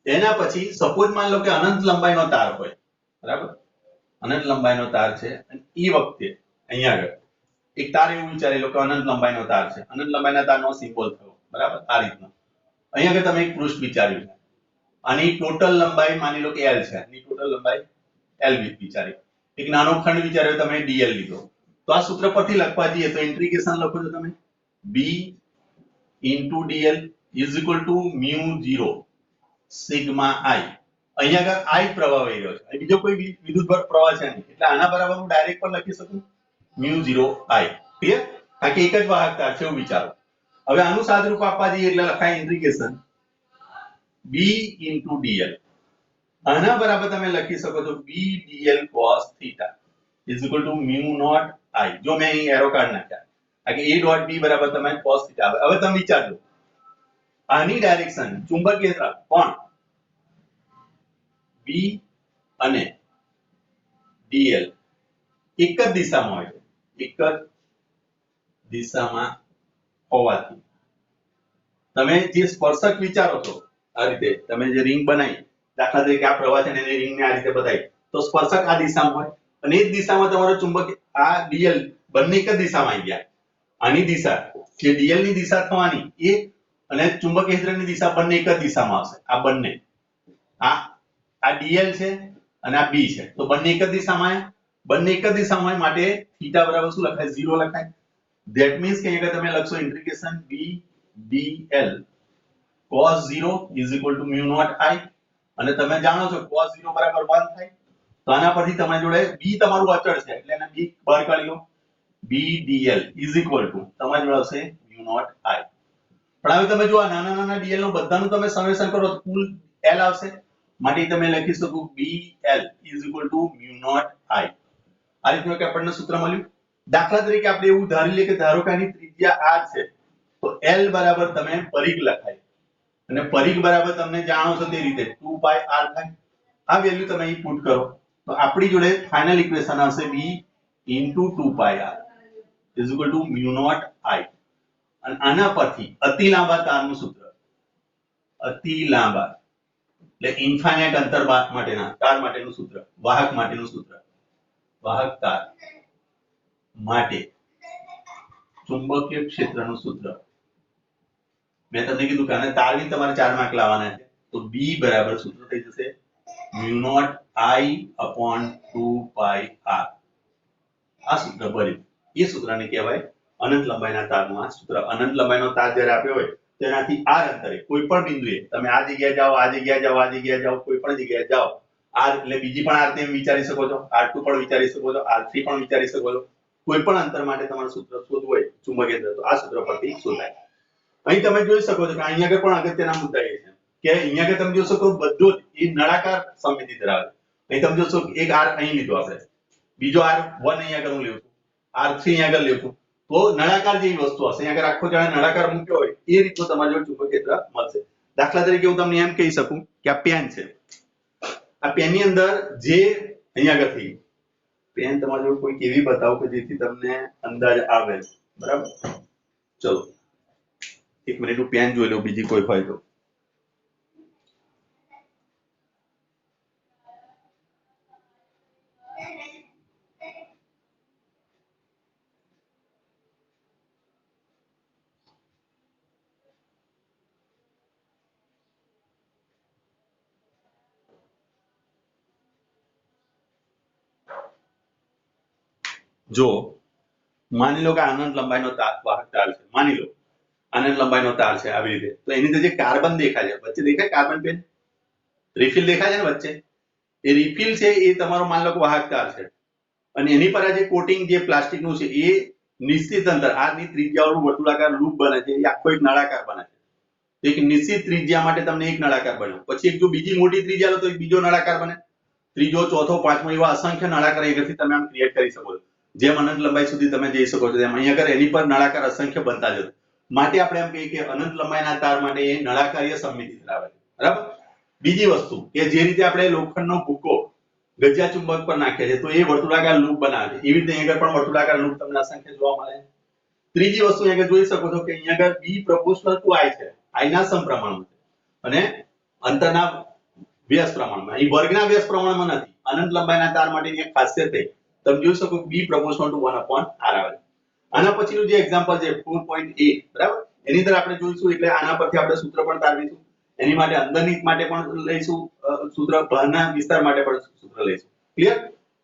એના પછી સપોઝ માન લો કે અનંત લંબાઈનો તાર હોય, બરાબર. અનંત લંબાઈનો તાર છે અને એ વખતે અહીંયા આગળ એક તાર એવું વિચારી લો કે અનંત લંબાઈનો તાર છે. અનંત લંબાઈના તારનો સિમ્બોલ થયો, બરાબર, આ રીતનો. અહીંયા આગળ તમે એક પૃષ્ઠ વિચાર્યું છે. આની ટોટલ લંબાઈ માની લો કે L છે. આની ટોટલ લંબાઈ L વિચારી. એક નાનો ખંડ વિચાર્યો તમે dl લીધો. તો આ સૂત્ર પરથી લખવા જઈએ તો ઇન્ટિગ્રેશન લખો છો તમે b dl is equal to mu0 sigma i. અહીંયા આગળ I પ્રવાહ વહી રહ્યો છે, બીજો કોઈ વિદ્યુત પ્રવાહ છે નહીં, એટલે આના બરાબર હું ડાયરેક્ટ પણ લખી શકું mu0 i. ક્લિયર? કારણ કે એક જ વાહક તાર છે એવું વિચારો. હવે આનું સાદુરૂપ આપવા જઈએ એટલે લખાય ઇન્ટિગ્રેશન b dl. આના બરાબર તમે લખી શકો છો b dl cos theta is equal to mu0 i. જો મેં અહીં એરો કાર્ડ નાખ્યા કારણ કે a dot b બરાબર તમે cos theta આવે. હવે તમે વિચારજો આની ડાયરેક્શન ચુંબકીય ક્ષેત્ર પણ b અને dl એક જ દિશામાં હોય છે, એક જ દિશામાં હોવાથી તમે જે સ્પર્શક વિચારો છો આ રીતે તમે જે રિંગ બનાવી, દાખલા તરીકે આ પ્રવાહ છે ને એની રિંગને આ રીતે બતાવી, તો સ્પર્શક આ દિશામાં હોય અને એ જ દિશામાં તમારો ચુંબક આ dl બંને એક જ દિશામાં આવી ગયા. આની દિશા જે dl ની દિશા થવાની એ અને ચુંબકીય ક્ષેત્રની દિશા બંને એક જ દિશામાં આવશે. આ બંને આ dl છે અને આ b છે, તો બંને એક જ દિશામાં આવ્યા. બંને એક જ દિશામાં હોય માટે થીટા બરાબર શું લખાય? 0 લખાય. ધેટ મીન્સ કે અહીંયા તમે લખશો integration b dl cos 0 is equal to mu0 i. અને તમે જાણો છો cos 0 બરાબર 1 થાય. તો આના પરથી તમારી જોડે b તમારું અચળ છે એટલે એને b બહાર કાઢી લો. b dl is equal to તમારી જોડે આવશે mu0 i. પણ હવે તમે જો આ નાના નાના dl નું બધાનું તમે સમેશન કરો તો કુલ l આવશે. માટે તમે લખી શકો bl is equal to mu0 i. આ રીતનું કે આપણને સૂત્ર મળ્યું. દાખલા તરીકે આપણે એવું ધારી લઈએ કે ધારો કે આની ત્રિજ્યા r છે તો l બરાબર તમે પરિઘ લખાય અને પરિઘ બરાબર તમને જાણો છો તે રીતે 2 pi r થાય. આ વેલ્યુ તમે અહીં પુટ કરો તો આપણી જોડે ફાઇનલ ઇક્વેશન આવશે b 2 pi r is equal to mu0 i. અને આના પરથી અતિ લાંબા તારનું સૂત્ર, અતિ લાંબા એટલે ઇન્ફાઇનાઇટ અંતર માટેના તાર માટેનું સૂત્ર, વાહક માટેનું સૂત્ર, વાહક તાર માટે ચુંબકીય ક્ષેત્રનું સૂત્ર. મેં તમને કીધું કે આને તારની તમારે 4 માર્ક લાવવાના છે તો b બરાબર સૂત્ર થઈ જશે mu0 i upon 2 pi r. આ સૂત્ર ભર્યું. એ સૂત્રને કહેવાય અનંત લંબાઈના તારનું આ સૂત્ર. અનંત લંબાઈનો તાર જ્યારે આપ્યો હોય તેનાથી r અંતરે કોઈ પણ બિંદુએ તમે આ જગ્યાએ જાઓ, આ જગ્યાએ જાઓ, આ જગ્યાએ જાઓ, કોઈ પણ જગ્યાએ જાઓ, r એટલે બીજી પણ r તેમ વિચારી શકો છો, r2 પણ વિચારી શકો છો, r3 પણ વિચારી શકો છો. કોઈ પણ અંતર માટે તમારું સૂત્ર શોધવું હોય ચુંબકીય ક્ષેત્ર તો આ સૂત્ર પરથી શોધાય. અહીં તમે જોઈ શકો છો કે અહીંયા આગળ પણ અગત્યના મુદ્દા એ છે કે અહીંયા આગળ તમે જોશો કે બધું જ એ નળાકાર સમમિતિ ધરાવે છે. અહીં તમે જોશો એક r અહીં લીધો આપણે, બીજો r1 અહીંયા આગળ હું લેવું છું, r3 અહીંયા આગળ લેવું તો નળાકાર જેવી વસ્તુ હશે. અહીંયા આગળ આખો જાણે નળાકાર મૂક્યો હોય એ રીતનું તમારે જો ચુંબકીય ક્ષેત્ર મળશે. દાખલા તરીકે હું તમને એમ કહી શકું કે આ પેન છે, આ પેનની અંદર જે અહીંયા આગળ થઈ પેન તમારે જોડે કોઈ એવી બતાવો કે જેથી તમને અંદાજ આવે, બરાબર? ચલો એક મિનિટ હું પેન જોઈ લઉં, બીજી કોઈ હોય તો. જો માની લો કે આનંદ લંબાઈનો વાહક તાર છે, માની લો આનંદ લંબાઈનો તાર છે આવી રીતે, તો એની અંદર જે કાર્બન દેખાય છે વચ્ચે, દેખાય કાર્બન પેન રિફિલ દેખાય છે ને વચ્ચે, એ રિફિલ છે એ તમારો માની લો કે વાહક તાર છે અને એની પર આ જે કોટિંગ જે પ્લાસ્ટિકનું છે એ નિશ્ચિત અંતર r ની ત્રિજ્યાવાળું વર્તુળાકાર લૂપ બને છે, એ આખો એક નળાકાર બને છે. એક નિશ્ચિત ત્રિજ્યા માટે તમને એક નળાકાર બન્યો, પછી એક જો બીજી મોટી ત્રિજ્યા લો તો એક બીજો નળાકાર બને, ત્રીજો, ચોથો, પાંચમો એવા અસંખ્ય નળાકાર અહીંયાથી તમે આમ ક્રિએટ કરી શકો છો. જેમ અનંત લંબાઈ સુધી તમે જઈ શકો છો તેમ અહીંયા આગળ એની પર નળાકાર અસંખ્ય બનતા જશે. માટે આપણે એમ કહીએ કે અનંત લંબાઈના તાર માટે એ નળાકારીય સમમિતિ ધરાવે છે, બરાબર? બીજી વસ્તુ કે જે રીતે આપણે લોખંડનો ભૂકો ગજિયા ચુંબક પર નાખીએ છીએ તો એ વર્તુળાકાર લૂપ બનાવે છે, એવી રીતે અહીંયા આગળ પણ વર્તુળાકાર લૂપ તમને અસંખ્ય જોવા મળે છે. ત્રીજી વસ્તુ અહીંયા જોઈ શકો છો કે અહીંયા આગળ b proportional to i છે, i ના સમપ્રમાણમાં છે અને અંતરના વ્યાસ પ્રમાણમાં, અહીં વર્ગના વ્યાસ પ્રમાણમાં નથી. અનંત લંબાઈના તાર માટેની એક ખાસિયત છે, તમે જોઈ શકો b proportional to 1/r આવે. આના પછીનું જે એક્ઝામ્પલ છે 4.8, બરાબર? એની અંદર આપણે જોઈશું એટલે આના પરથી આપણે સૂત્ર પણ તારવીશું. એની માટે અંદરની માટે પણ લઈશું સૂત્ર, બહારના વિસ્તાર માટે પણ સૂત્ર લઈશું. ક્લિયર?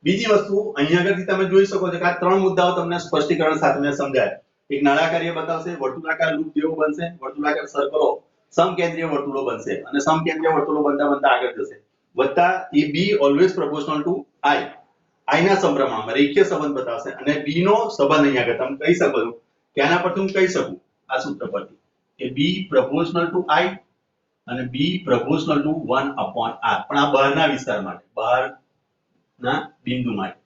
બીજી વસ્તુ અહીંયા આગળથી તમે જોઈ શકો છો કે આ ત્રણ મુદ્દાઓ તમને સ્પષ્ટીકરણ સાથે મેં સમજાય. એક નળાકારીય બતાવશે, વર્તુળાકાર લૂપ જેવો બનશે, વર્તુળાકાર સર્કલો, સમકેન્દ્રીય વર્તુળો બનશે અને સમકેન્દ્રીય વર્તુળો બનતા બનતા આગળ જશે. વત્તા એ b always proportional two i, i ના સમપ્રમાણમાં રેખીય સંબંધ બતાવશે અને b નો સંબંધ અહીંયા આગળ તમે કહી શકો છો કે આના પરથી હું કહી શકું આ સૂત્ર પરથી કે b proportional to i અને b proportional to 1/r, પણ આ બહારના વિસ્તાર માટે, બહારના બિંદુ માટે.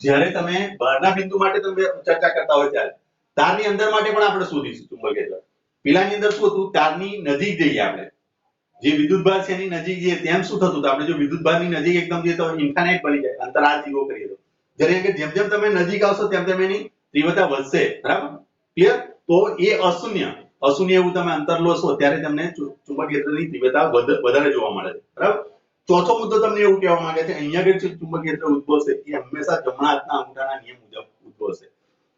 જ્યારે તમે બહારના બિંદુ માટે તમે ચર્ચા કરતા હોય ત્યારે તારની અંદર માટે પણ આપણે શોધીશું ચુંબકીય ક્ષેત્ર. પેલાની અંદર શું હતું, તારની નજીક જઈએ આપણે, જે વિદ્યુતભાર છે એની નજીક જઈએ તેમ શું થતું હતું, આપણે જો વિદ્યુતભારની નજીક એકદમ જઈએ તો ઇન્ફાઇનાઇટ બની જાય, અંતર r જીરો કરીએ તો. જ્યારે કે જેમ જેમ તમે નજીક આવશો તેમ તેમ એની તીવ્રતા વધશે, બરાબર? ક્લિયર? તો એ અશૂન્ય એવું તમે અંતર લો છો ત્યારે તમને ચુંબકીય ક્ષેત્રની તીવ્રતા વધારે જોવા મળે છે, બરાબર? ચોથો મુદ્દો તમને એવું કહેવા માંગે છે અહીંયા આગળ જે ચુંબકીય ક્ષેત્ર ઉદ્ભવશે એ હંમેશા જમણા હાથના અંગૂઠાના નિયમ મુજબ ઉદ્ભવશે.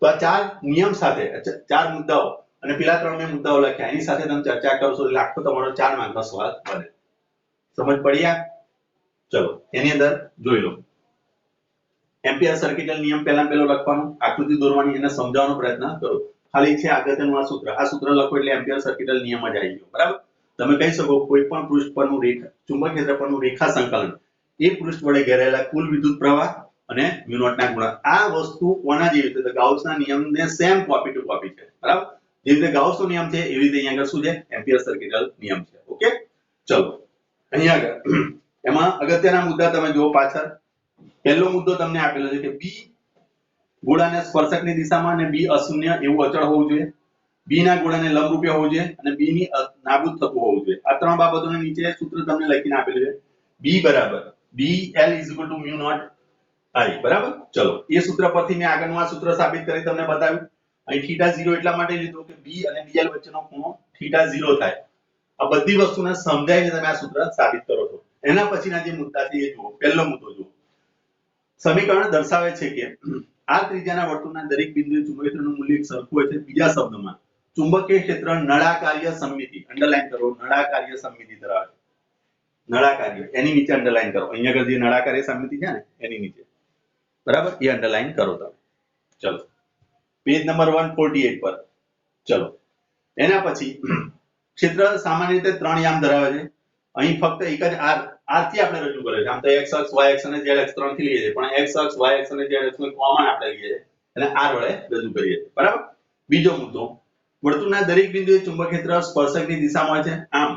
તો આ ચાર નિયમ સાથે, ચાર મુદ્દાઓ અને પેલા ત્રણ મેં મુદ્દાઓ લખ્યા એની સાથે તમે ચર્ચા કરશો એટલે આખો તમારો 4 માર્કનો સવાલ બને. સમજ પડી? આ ચલો એની અંદર જોઈ લો. એમ્પિયર સર્કિટલ નિયમ પહેલો લખવાનો, આકૃતિ દોરવાની, એને સમજાવવાનો પ્રયત્ન કરો. ખાલી છે આગળનું આ સૂત્ર લખો એટલે એમ્પિયર સર્કિટલ નિયમ જ આવી ગયો, બરાબર? તમે કહી શકો કોઈ પણ પૃષ્ઠ પરનું ચુંબકીય ક્ષેત્ર પરનું રેખા સંકલન એ પૃષ્ઠ વડે ઘેરાયેલા કુલ વિદ્યુત પ્રવાહ અને મ્યુ નોટના ગુણાકાર. આ વસ્તુ કોના જેવી છે? તો ગાઉસના નિયમને સેમ કોપી ટુ કોપી છે, બરાબર? જે રીતે ગાઉસનો નિયમ છે એવી રીતે અહીંયા આગળ શું છે, એમ્પિયર સર્કિટલ નિયમ છે. ઓકે, ચલો અહીંયા આગળ એમાં અગત્યના મુદ્દા તમે જુઓ પાછળ. પહેલો મુદ્દો તમને આપેલો છે કે b ગોળાને સ્પર્શકની દિશામાં અને b અશૂન્ય એવું અચળ હોવું જોઈએ, b ના ગોળાને લંબરૂપે હોવું જોઈએ અને b ની નાબૂદ થતું હોવું જોઈએ. આ ત્રણ બાબતોને નીચે સૂત્ર તમને લખીને આપેલું છે. b બરાબર bl = mu naught i, બરાબર? ચલો એ સૂત્ર પરથી મેં આગળનું આ સૂત્ર સાબિત કરી તમને બતાવ્યું. અહીં θ0 એટલા માટે લીધું કે b અને bl વચ્ચેનો ખૂણો θ0 થાય. આ બધી વસ્તુને સમજાવીને તમે આ સૂત્ર સાબિત કરો છો. એના પછીના જે મુદ્દા છે એ જુઓ. પહેલો મુદ્દો જુઓ. સમીકરણ દર્શાવે છે કે આ ત્રિજ્યાના વર્તુળના દરેક બિંદુએ ચુંબકીય ક્ષેત્રનું મૂલ્ય એક સરખું હોય છે. બીજા શબ્દોમાં ચુંબકીય ક્ષેત્ર નળાકારીય સમમિતિ, અંડરલાઈન કરો, નળાકારીય સમમિતિ ધરાવે છે. નળાકારીય એની નીચે અંડરલાઈન કરો. અહીંયા આગળ જે નળાકારીય સમમિતિ છે ને એની નીચે, બરાબર? એ અંડરલાઈન કરો તમે. ચલો પેજ નંબર 148 પર ચલો. એના પછી ક્ષેત્ર સામાન્ય રીતે 3 યામ ધરાવે છે. અહીં ફક્ત એક જ r થી આપણે રજૂ કરે છે. આમ તો x અક્ષ, y અક્ષ અને z અક્ષ 3 થી લઈએ છીએ, પણ x અક્ષ, y અક્ષ અને z અક્ષ કોમન આપણે લઈએ છીએ એટલે r વડે રજૂ કરીએ છીએ, બરાબર? બીજો મુદ્દો, વર્તુળના દરેક બિંદુએ ચુંબકીય ક્ષેત્ર સ્પર્શકની દિશામાં હોય છે. આમ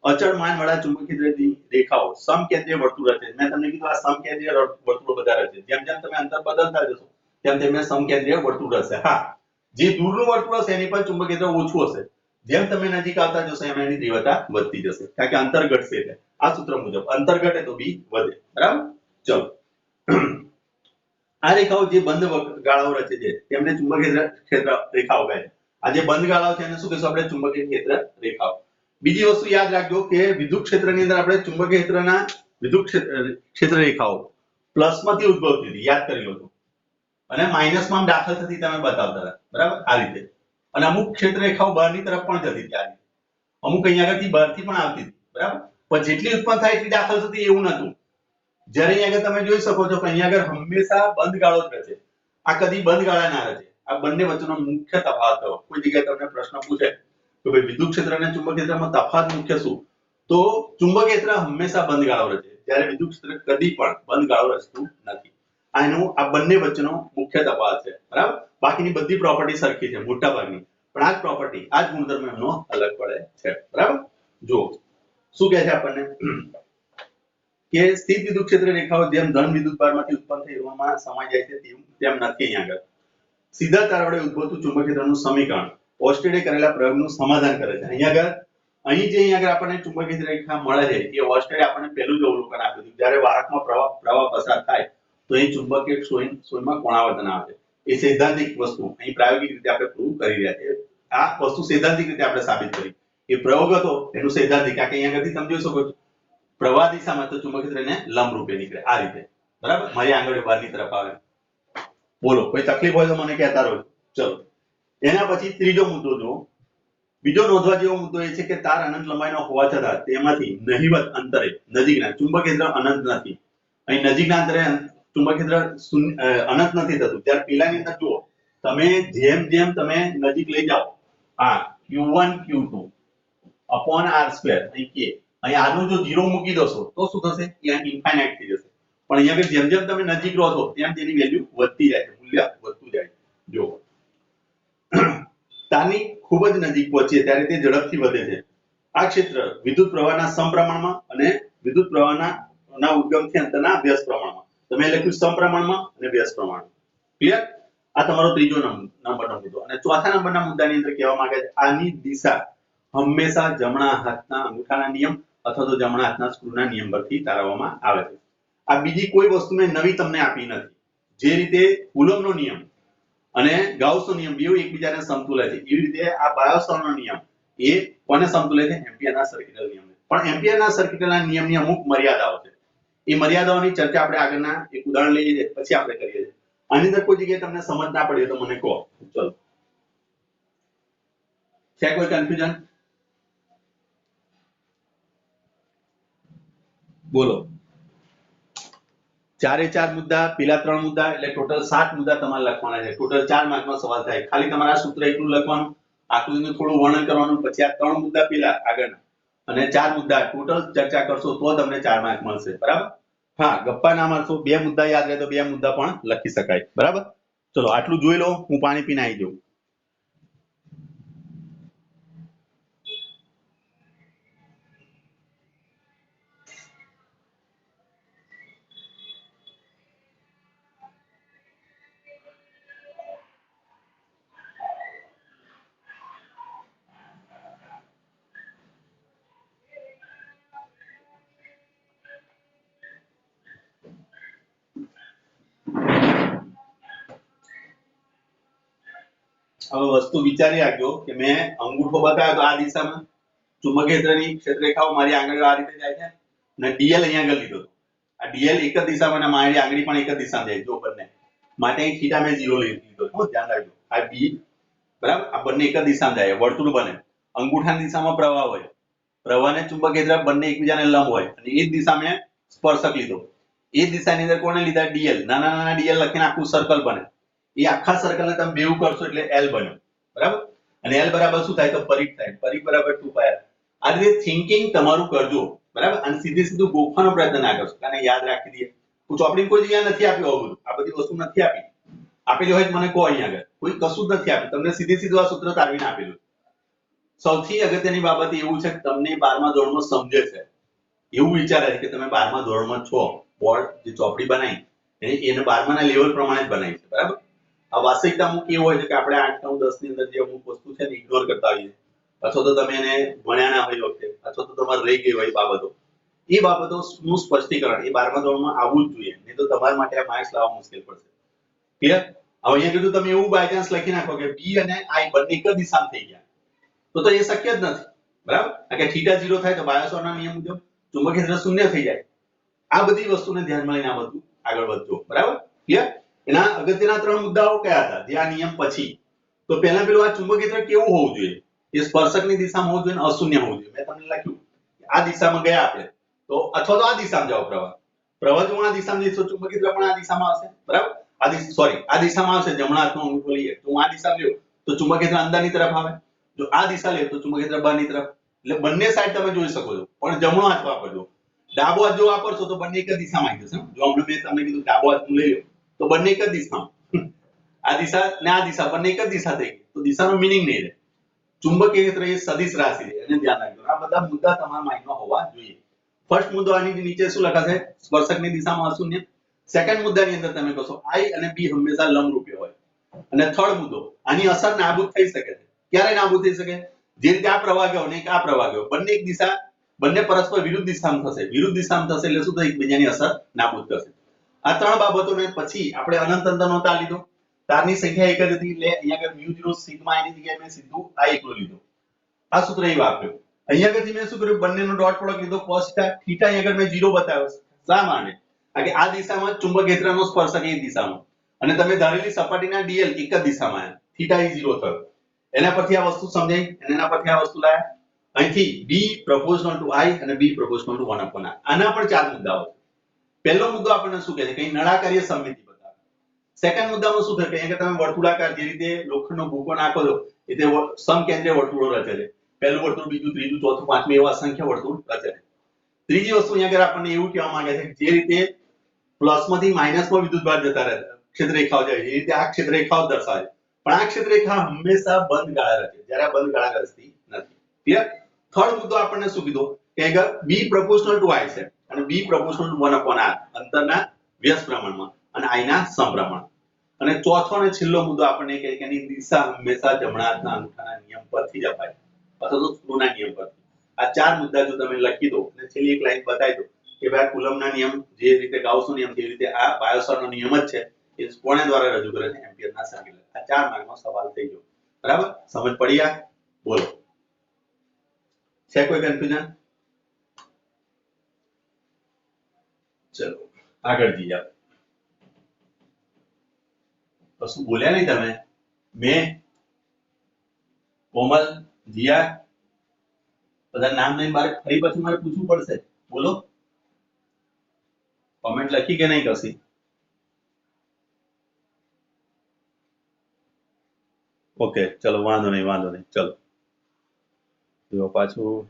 અચળ માન વાળા ચુંબકીય ક્ષેત્રની રેખાઓ સમકેન્દ્રીય વર્તુળ રચે. મેં તમને કીધું આ સમકેન્દ્રીય વર્તુળો બધા રચે. જેમ જેમ તમે અંતર બદલતા જશો તેમ તેમ સમકેન્દ્રીય વર્તુળ રચશે. હા, જે દૂરનું વર્તુળ હશે એની પર ચુંબકીય ક્ષેત્ર ઓછું હશે. જેમ તમે નજીક આવતા જશો એમ એની તીવ્રતા વધતી જશે, કારણ કે અંતર ઘટશે. એટલે આ સૂત્ર મુજબ અંતર ઘટે તો બી વધે. બરાબર. ચલો, આ રેખાઓ જે બંધ ગાળાઓ રચે છે તેમને ચુંબકીય ક્ષેત્ર રેખાઓ કહે છે. આ જે બંધ ગાળાઓ છે એને શું કહીશું આપણે? ચુંબકીય ક્ષેત્ર રેખાઓ. બીજી વસ્તુ યાદ રાખજો કે વિદ્યુત ક્ષેત્રની અંદર આપણે ચુંબકીય ક્ષેત્રના વિદ્યુત ક્ષેત્ર રેખાઓ પ્લસમાંથી ઉદ્ભવતી હતી, યાદ કરી લો છો, અને માઇનસમાં દાખલ થતી તમે બતાવતા હતા. બરાબર, આ રીતે. અને અમુક ક્ષેત્ર રેખાઓ બહારની તરફ પણ જતી હતી. આ રીતે અમુક અહીંયા આગળથી બહારથી પણ આવતી હતી. બરાબર, પણ જેટલી ઉત્પન્ન થાય એટલી દાખલ થતી એવું નતું. જ્યારે અહીંયા આગળ તમે જોઈ શકો છો કે અહીંયા આગળ હંમેશા બંધ ગાળો જ રચે. આ કદી બંધ ગાળા ના રચે. આ બંને વચ્ચેનો મુખ્ય તફાવત કયો? કોઈ જગ્યાએ તમને પ્રશ્ન પૂછે કે ભાઈ વિદ્યુત ક્ષેત્ર અને ચુંબકીય ક્ષેત્રમાં તફાવત મુખ્ય શું? તો ચુંબકીય ક્ષેત્ર હંમેશા બંધ ગાળો રચે, જ્યારે વિદ્યુત ક્ષેત્ર કદી પણ બંધ ગાળો રચતું નથી. આ બંને વચ્ચેનો મુખ્ય તફાવત છે. બરાબર, બાકીની બધી પ્રોપર્ટી સરખી છે મોટા ભાગની, પણ આ જ પ્રોપર્ટી, આ જ ગુણધર્મ એમનો અલગ પડે છે. બરાબર, જો શું કહે છે આપણને કે સ્થિત વિદ્યુત ક્ષેત્ર રેખાઓ જેમ ધન વિદ્યુત ભારમાંથી ઉત્પન્ન થઈ એવામાં સમાઈ જાય છે તેમ નથી. અહીંયા આગળ સીધા તાર વડે ઉદ્ભવતું ચુંબકીય ક્ષેત્રનું સમીકરણ ઓસ્ટેડે કરેલા પ્રયોગનું સમાધાન કરે છે. અહીંયા આગળ આપણને ચુંબકીય રેખા મળે છે એ ઓસ્ટેડે આપણને પહેલું જ અવલોકન આપ્યું હતું. જ્યારે વાહકમાં પ્રવાહ પસાર થાય તો અહીં ચુંબકીય ક્ષેત્રમાં કોણાવર્તન આવે છે. એ સૈદ્ધાંતિક વસ્તુ અહીં પ્રાયોગિક રીતે આપણે પ્રૂવ કરી રહ્યા છીએ. આ વસ્તુ સૈદ્ધાંતિક રીતે આપણે સાબિત કરી. એ પ્રયોગ હતો એનું સૈદ્ધાંતિક, કારણ કે અહીંયા આગળથી તમે જોઈ શકો છો પ્રવાહ દિશામાં તો ચુંબકીય ક્ષેત્ર એને લંબરૂપે નીકળે આ રીતે. બરાબર, મારી આંગળીઓ બહારની તરફ આવે. બોલો, કોઈ તકલીફ હોય તો મને કહેતા રહો. ચલો, એના પછી ત્રીજો મુદ્દો જુઓ. બીજો નોંધવા જેવો મુદ્દો એ છે કે તાર અનંત લંબાઈનો હોવા છતાં તેમાંથી નહિવત અંતરે નજીકના ચુંબકીય ક્ષેત્ર અનંત નથી. અહીં નજીકના અંતરે ચુંબકીય ક્ષેત્ર અનંત નથી થતું. ત્યારે પેલાની અંદર જુઓ તમે જેમ જેમ તમે નજીક લઈ જાઓ, આ Q1 Q2 upon R2 અહીં કે અહીં આનું જો 0 મૂકી દોશો તો શું થશે? કે આ ઇન્ફાઇનાઇટ થઈ જશે. પણ અહીંયા આગળ જેમ જેમ તમે નજીક રહો છો તેમ તેની વેલ્યુ વધતી જાય છે, મૂલ્ય વધતું જાય છે. જો તારની ખૂબ જ નજીક પહોંચીએ ત્યારે તે ઝડપથી વધે છે. આ ક્ષેત્ર વિદ્યુત પ્રવાહના સમપ્રમાણમાં અને વિદ્યુત પ્રવાહના ઉદ્ગમથી અંતરના વ્યસ્ત પ્રમાણમાં. તમે લખ્યું સમપ્રમાણમાં અને વ્યસ્ત પ્રમાણમાં. ક્લિયર? આ તમારો ત્રીજો નંબરનો મુદ્દો. અને ચોથા નંબરના મુદ્દાની અંદર કહેવા માંગે છે આની દિશા હંમેશા જમણા હાથના અંગૂઠાના નિયમ અથવા તો જમણા હાથના સ્ક્રૂના નિયમ પરથી તારવવામાં આવે છે. આ બીજી કોઈ વસ્તુ મેં નવી તમને આપી નથી. જે રીતે કુલમ્બનો નિયમ અને ગાઉસનો નિયમ બેઉ એકબીજાને સમતુલે છે, એવી રીતે આ બાયોસોરનો નિયમ એ કોને સમતુલે છે? એમ્પિયરના સર્કિટલ નિયમને. પણ એમ્પિયરના સર્કિટલના નિયમની અમુક મર્યાદાઓ છે. એ મર્યાદાઓની ચર્ચા આપણે આગળના એક ઉદાહરણ લઈએ પછી આપણે કરીએ છીએ. આની અંદર કોઈ જગ્યાએ તમને સમજ ના પડી તો મને કહો. ચલો, છે કોઈ કન્ફ્યુઝન? બોલો. 4 મુદ્દા, પેલા 3 મુદ્દા, એટલે ટોટલ 7 મુદ્દા તમારે લખવાના છે. ટોટલ 4 માર્કનો સવાલ થાય. ખાલી તમારે આ સૂત્ર એટલું લખવાનું, આકૃતિનું થોડું વર્ણન કરવાનું, પછી આ 3 મુદ્દા પેલા આગળના અને 4 મુદ્દા ટોટલ ચર્ચા કરશો તો તમને 4 માર્ક મળશે. બરાબર? હા, ગપ્પા ના મારશો. 2 મુદ્દા યાદ રહે તો 2 મુદ્દા પણ લખી શકાય. બરાબર? ચલો, આટલું જોઈ લો, હું પાણી પીને આવી જાઉં. હવે વસ્તુ વિચારી રાખજો કે મેં અંગૂઠો બતાવ્યો તો આ દિશામાં ચુંબકીય ક્ષેત્રરેખાઓ મારી આંગળીઓ આ રીતે જાય છે અને ડીએલ અહીંયા આગળ લીધો. આ ડીએલ એક જ દિશામાં અને મારી આંગળી પણ એક જ દિશામાં જાય. જો બંને માટે અહીં થીટા મેં 0 લીધો. ધ્યાન રાખજો. આ બી બરાબર, આ બંને એક જ દિશામાં જાય, વર્તુળ બને. અંગૂઠાની દિશામાં પ્રવાહ હોય, પ્રવાહને ચુંબકીય ક્ષેત્ર બંને એકબીજાને લંબ હોય અને એ જ દિશા મેં સ્પર્શક લીધો. એ દિશાની અંદર કોને લીધા? ડીએલ. નાના નાના ડીએલ લખીને આખું સર્કલ બને. એ આખા સર્કલને તમે ભેગું કરશો એટલે L બન્યો. બરાબર? અને L બરાબર શું થાય? તો પરિઘ થાય. પરિઘ બરાબર 2πr. આ રીતે થિંકિંગ તમારું કરજો. બરાબર? અને સીધું ગોખવાનો પ્રયત્ન ના કરશો, કારણ yaad રાખી દઈએ. હું ચોપડી કોઈ જગ્યાએ નથી આપ્યું આવું બધું. આ બધી વસ્તુ નથી આપી. આપેલી હોય મને કહો અહીંયા આગળ. કોઈ કશું જ નથી આપ્યું. તમને સીધું આ સૂત્ર તારવીને આપેલું. સૌથી અગત્યની બાબત એવું છે કે તમને 12મા ધોરણમાં સમજે છે, એવું વિચારે છે કે તમે 12મા ધોરણમાં છો, બોર્ડ જે ચોપડી બનાવી એને 12માના લેવલ પ્રમાણે જ બનાવી છે, બરાબર. આ વાસ્તવિકતામાં કેવું હોય છે કે આપણે 8, 9, 10 ની અંદર જે અમુક વસ્તુ છે ને ઇગ્નોર કરતા હોઈએ, અથવા તો તમે એને ભણ્યા ના હોય વખતે, અથવા તો તમારે રહી ગઈ હોય બાબતો, એ બાબતોનું સ્પષ્ટીકરણ એ 12મા ધોરણમાં આવવું જ જોઈએ, નહીં તો તમારા માટે આ માર્ક્સ લાવવા મુશ્કેલ પડશે. ક્લિયર? હવે અહીંયા કીધું તમે એવું બાય ચાન્સ લખી નાખો કે બી અને આઈ બંને એક જ દિશામાં થઈ ગયા, તો એ શક્ય જ નથી, બરાબર. કારણ કે થીટા 0 થાય તો બાયોસોરના નિયમ મુજબ ચુંબકીય ક્ષેત્ર શૂન્ય થઈ જાય. આ બધી વસ્તુને ધ્યાનમાં લઈને આ બધું આગળ વધજો, બરાબર. ક્લિયર? એના અગત્યના 3 મુદ્દાઓ કયા હતા જે આ નિયમ પછી? તો પહેલા પેલું આ ચુંબકીય ક્ષેત્ર કેવું હોવું જોઈએ? એ સ્પર્શકની દિશામાં હોવું જોઈએ અને અશૂન્ય હોવું જોઈએ. મેં તમને લખ્યું આ દિશામાં ગયા આપણે, તો અથવા તો આ દિશામાં જાઓ, પ્રવાહ જો આ દિશામાં જઈશ તો ચુંબકીય ક્ષેત્ર પણ આ દિશામાં આવશે, બરાબર. આ દિશામાં આવશે, જમણા હાથનો અંગૂઠો લઈએ તો હું આ દિશામાં લ્યો તો ચુંબકીય ક્ષેત્ર અંદરની તરફ આવે, જો આ દિશા લે તો ચુંબકીય ક્ષેત્ર બહારની તરફ. એટલે બંને સાઈડ તમે જોઈ શકો છો, પણ જમણો હાથ વાપરજો. ડાબો હાથ જો વાપરશો તો બંને એક જ દિશામાં આવી જશે. જો હમણાં મેં તમને કીધું ડાબો હાથ લઈ લો તો બંને એક જ દિશામાં, આ દિશા ને આ દિશા બંને એક જ દિશા થઈ ગઈ, તો દિશાનો મિનિંગ નહીં રહે. ચુંબકીય ક્ષેત્ર એ સદિશ રાશિ છે, એને ધ્યાન રાખજો. આ બધા મુદ્દા તમારા માઇન્ડમાં હોવા જોઈએ. ફર્સ્ટ મુદ્દો આની નીચે શું લખાશે? સ્પર્શકની દિશામાં અશૂન્ય. સેકન્ડ મુદ્દાની અંદર તમે કહો આઈ અને બી હંમેશા લંબરૂપી હોય. અને થર્ડ મુદ્દો, આની અસર નાબૂદ થઈ શકે છે. ક્યારે નાબૂદ થઈ શકે? જે રીતે આ પ્રવાહ ગયો ને આ પ્રવાહ ગયો, બંને એક દિશા, બંને પરસ્પર વિરુદ્ધ દિશામાં થશે. વિરુદ્ધ દિશામાં થશે એટલે શું થશે? એકબીજાની અસર નાબૂદ કરશે. આ 3 બાબતોને પછી આપણે અનંત અંતરનો તાર લીધો. તારની સંખ્યા એક જ હતી એટલે અહીંયા આગળ મ્યુ 0 સિગ્મા એની જગ્યાએ મેં સીધું આ એકલો લીધો. આ સૂત્ર એ વાપર્યું. અહીંયા આગળથી મેં શું કર્યું? બંનેનો ડોટ પ્રોડક્ટ લીધો cos થીટા અહીંયા આગળ મેં 0 બતાવ્યો. શા માટે? કારણ કે આ દિશામાં ચુંબકીય ક્ષેત્રનો સ્પર્શક એ દિશામાં, અને તમે ધારેલી સપાટીના dl એક જ દિશામાં આવ્યા. થીટા એ 0 થયો. એના પરથી આ વસ્તુ સમજાઈ અને એના પરથી આ વસ્તુ લાયા. અહીંથી b proportional to i અને b proportional to 1/r. આના પર 4 મુદ્દાઓ છે. પહેલો મુદ્દો આપણને શું કહે છે? કે નળાકારીય સમમિતિ બતાવે. સેકન્ડ મુદ્દામાં શું થાય? કે અહીંયા તમે વર્તુળાકાર જે રીતે લોખંડનો ભૂકો નાખો છો એ રીતે સમકેન્દ્રીય વર્તુળો રચે છે. પહેલું વર્તુળ, બીજું, ત્રીજું, ચોથું, પાંચમું એવા અસંખ્ય વર્તુળ રચે છે. ત્રીજી વસ્તુ અહીંયા આગળ આપણને એવું કહેવા માંગે છે કે જે રીતે પ્લસમાંથી માઇનસમાં વિદ્યુતભાર જતા રહે, ક્ષેત્રરેખાઓ જાય એ રીતે આ ક્ષેત્રરેખાઓ દર્શાવે. પણ આ ક્ષેત્રરેખા હંમેશા બંધ ગાળા રચે, જ્યારે આ બંધ ગાળા રચતી નથી. ક્લિયર? થર્ડ મુદ્દો આપણને શું કીધો? કે આગળ b proportional to i છે અને b proportional to 1/r અંતરના વ્યસ્ત પ્રમાણમાં અને i ના સમપ્રમાણ. અને ચોથો અને છેલ્લો મુદ્દો આપણને કહે કે એની દિશા હંમેશા જમણા હાથના અંગૂઠાના નિયમ પરથી જ અપાય, અથવા તો સ્ક્રૂના નિયમ પરથી. આ 4 મુદ્દા જો તમે લખી દો અને છેલ્લી એક લાઈન બતાવી દો કે ભાઈ કુલમના નિયમ જે રીતે ગાઉસનો નિયમ જે રીતે આ બાયોસરનો નિયમ જ છે, એ કોને દ્વારા રજૂ કરે છે? એમ્પિયરના સર્કિલ. આ 4 માર્કનો સવાલ થઈ ગયો. બરાબર? સમજ પડી? આ બોલો, છે કોઈ કન્ફ્યુઝન? ચલો આગળ જઈએ. કશું બોલ્યા નહીં તમે? મેં, કોમલ, જીયા, બધા નામ લઈને મારે ફરી પછી મારે પૂછવું પડશે. બોલો, કોમેન્ટ લખી કે નહીં કશી? ઓકે, ચલો વાંધો નહીં. ચલો જો પાછું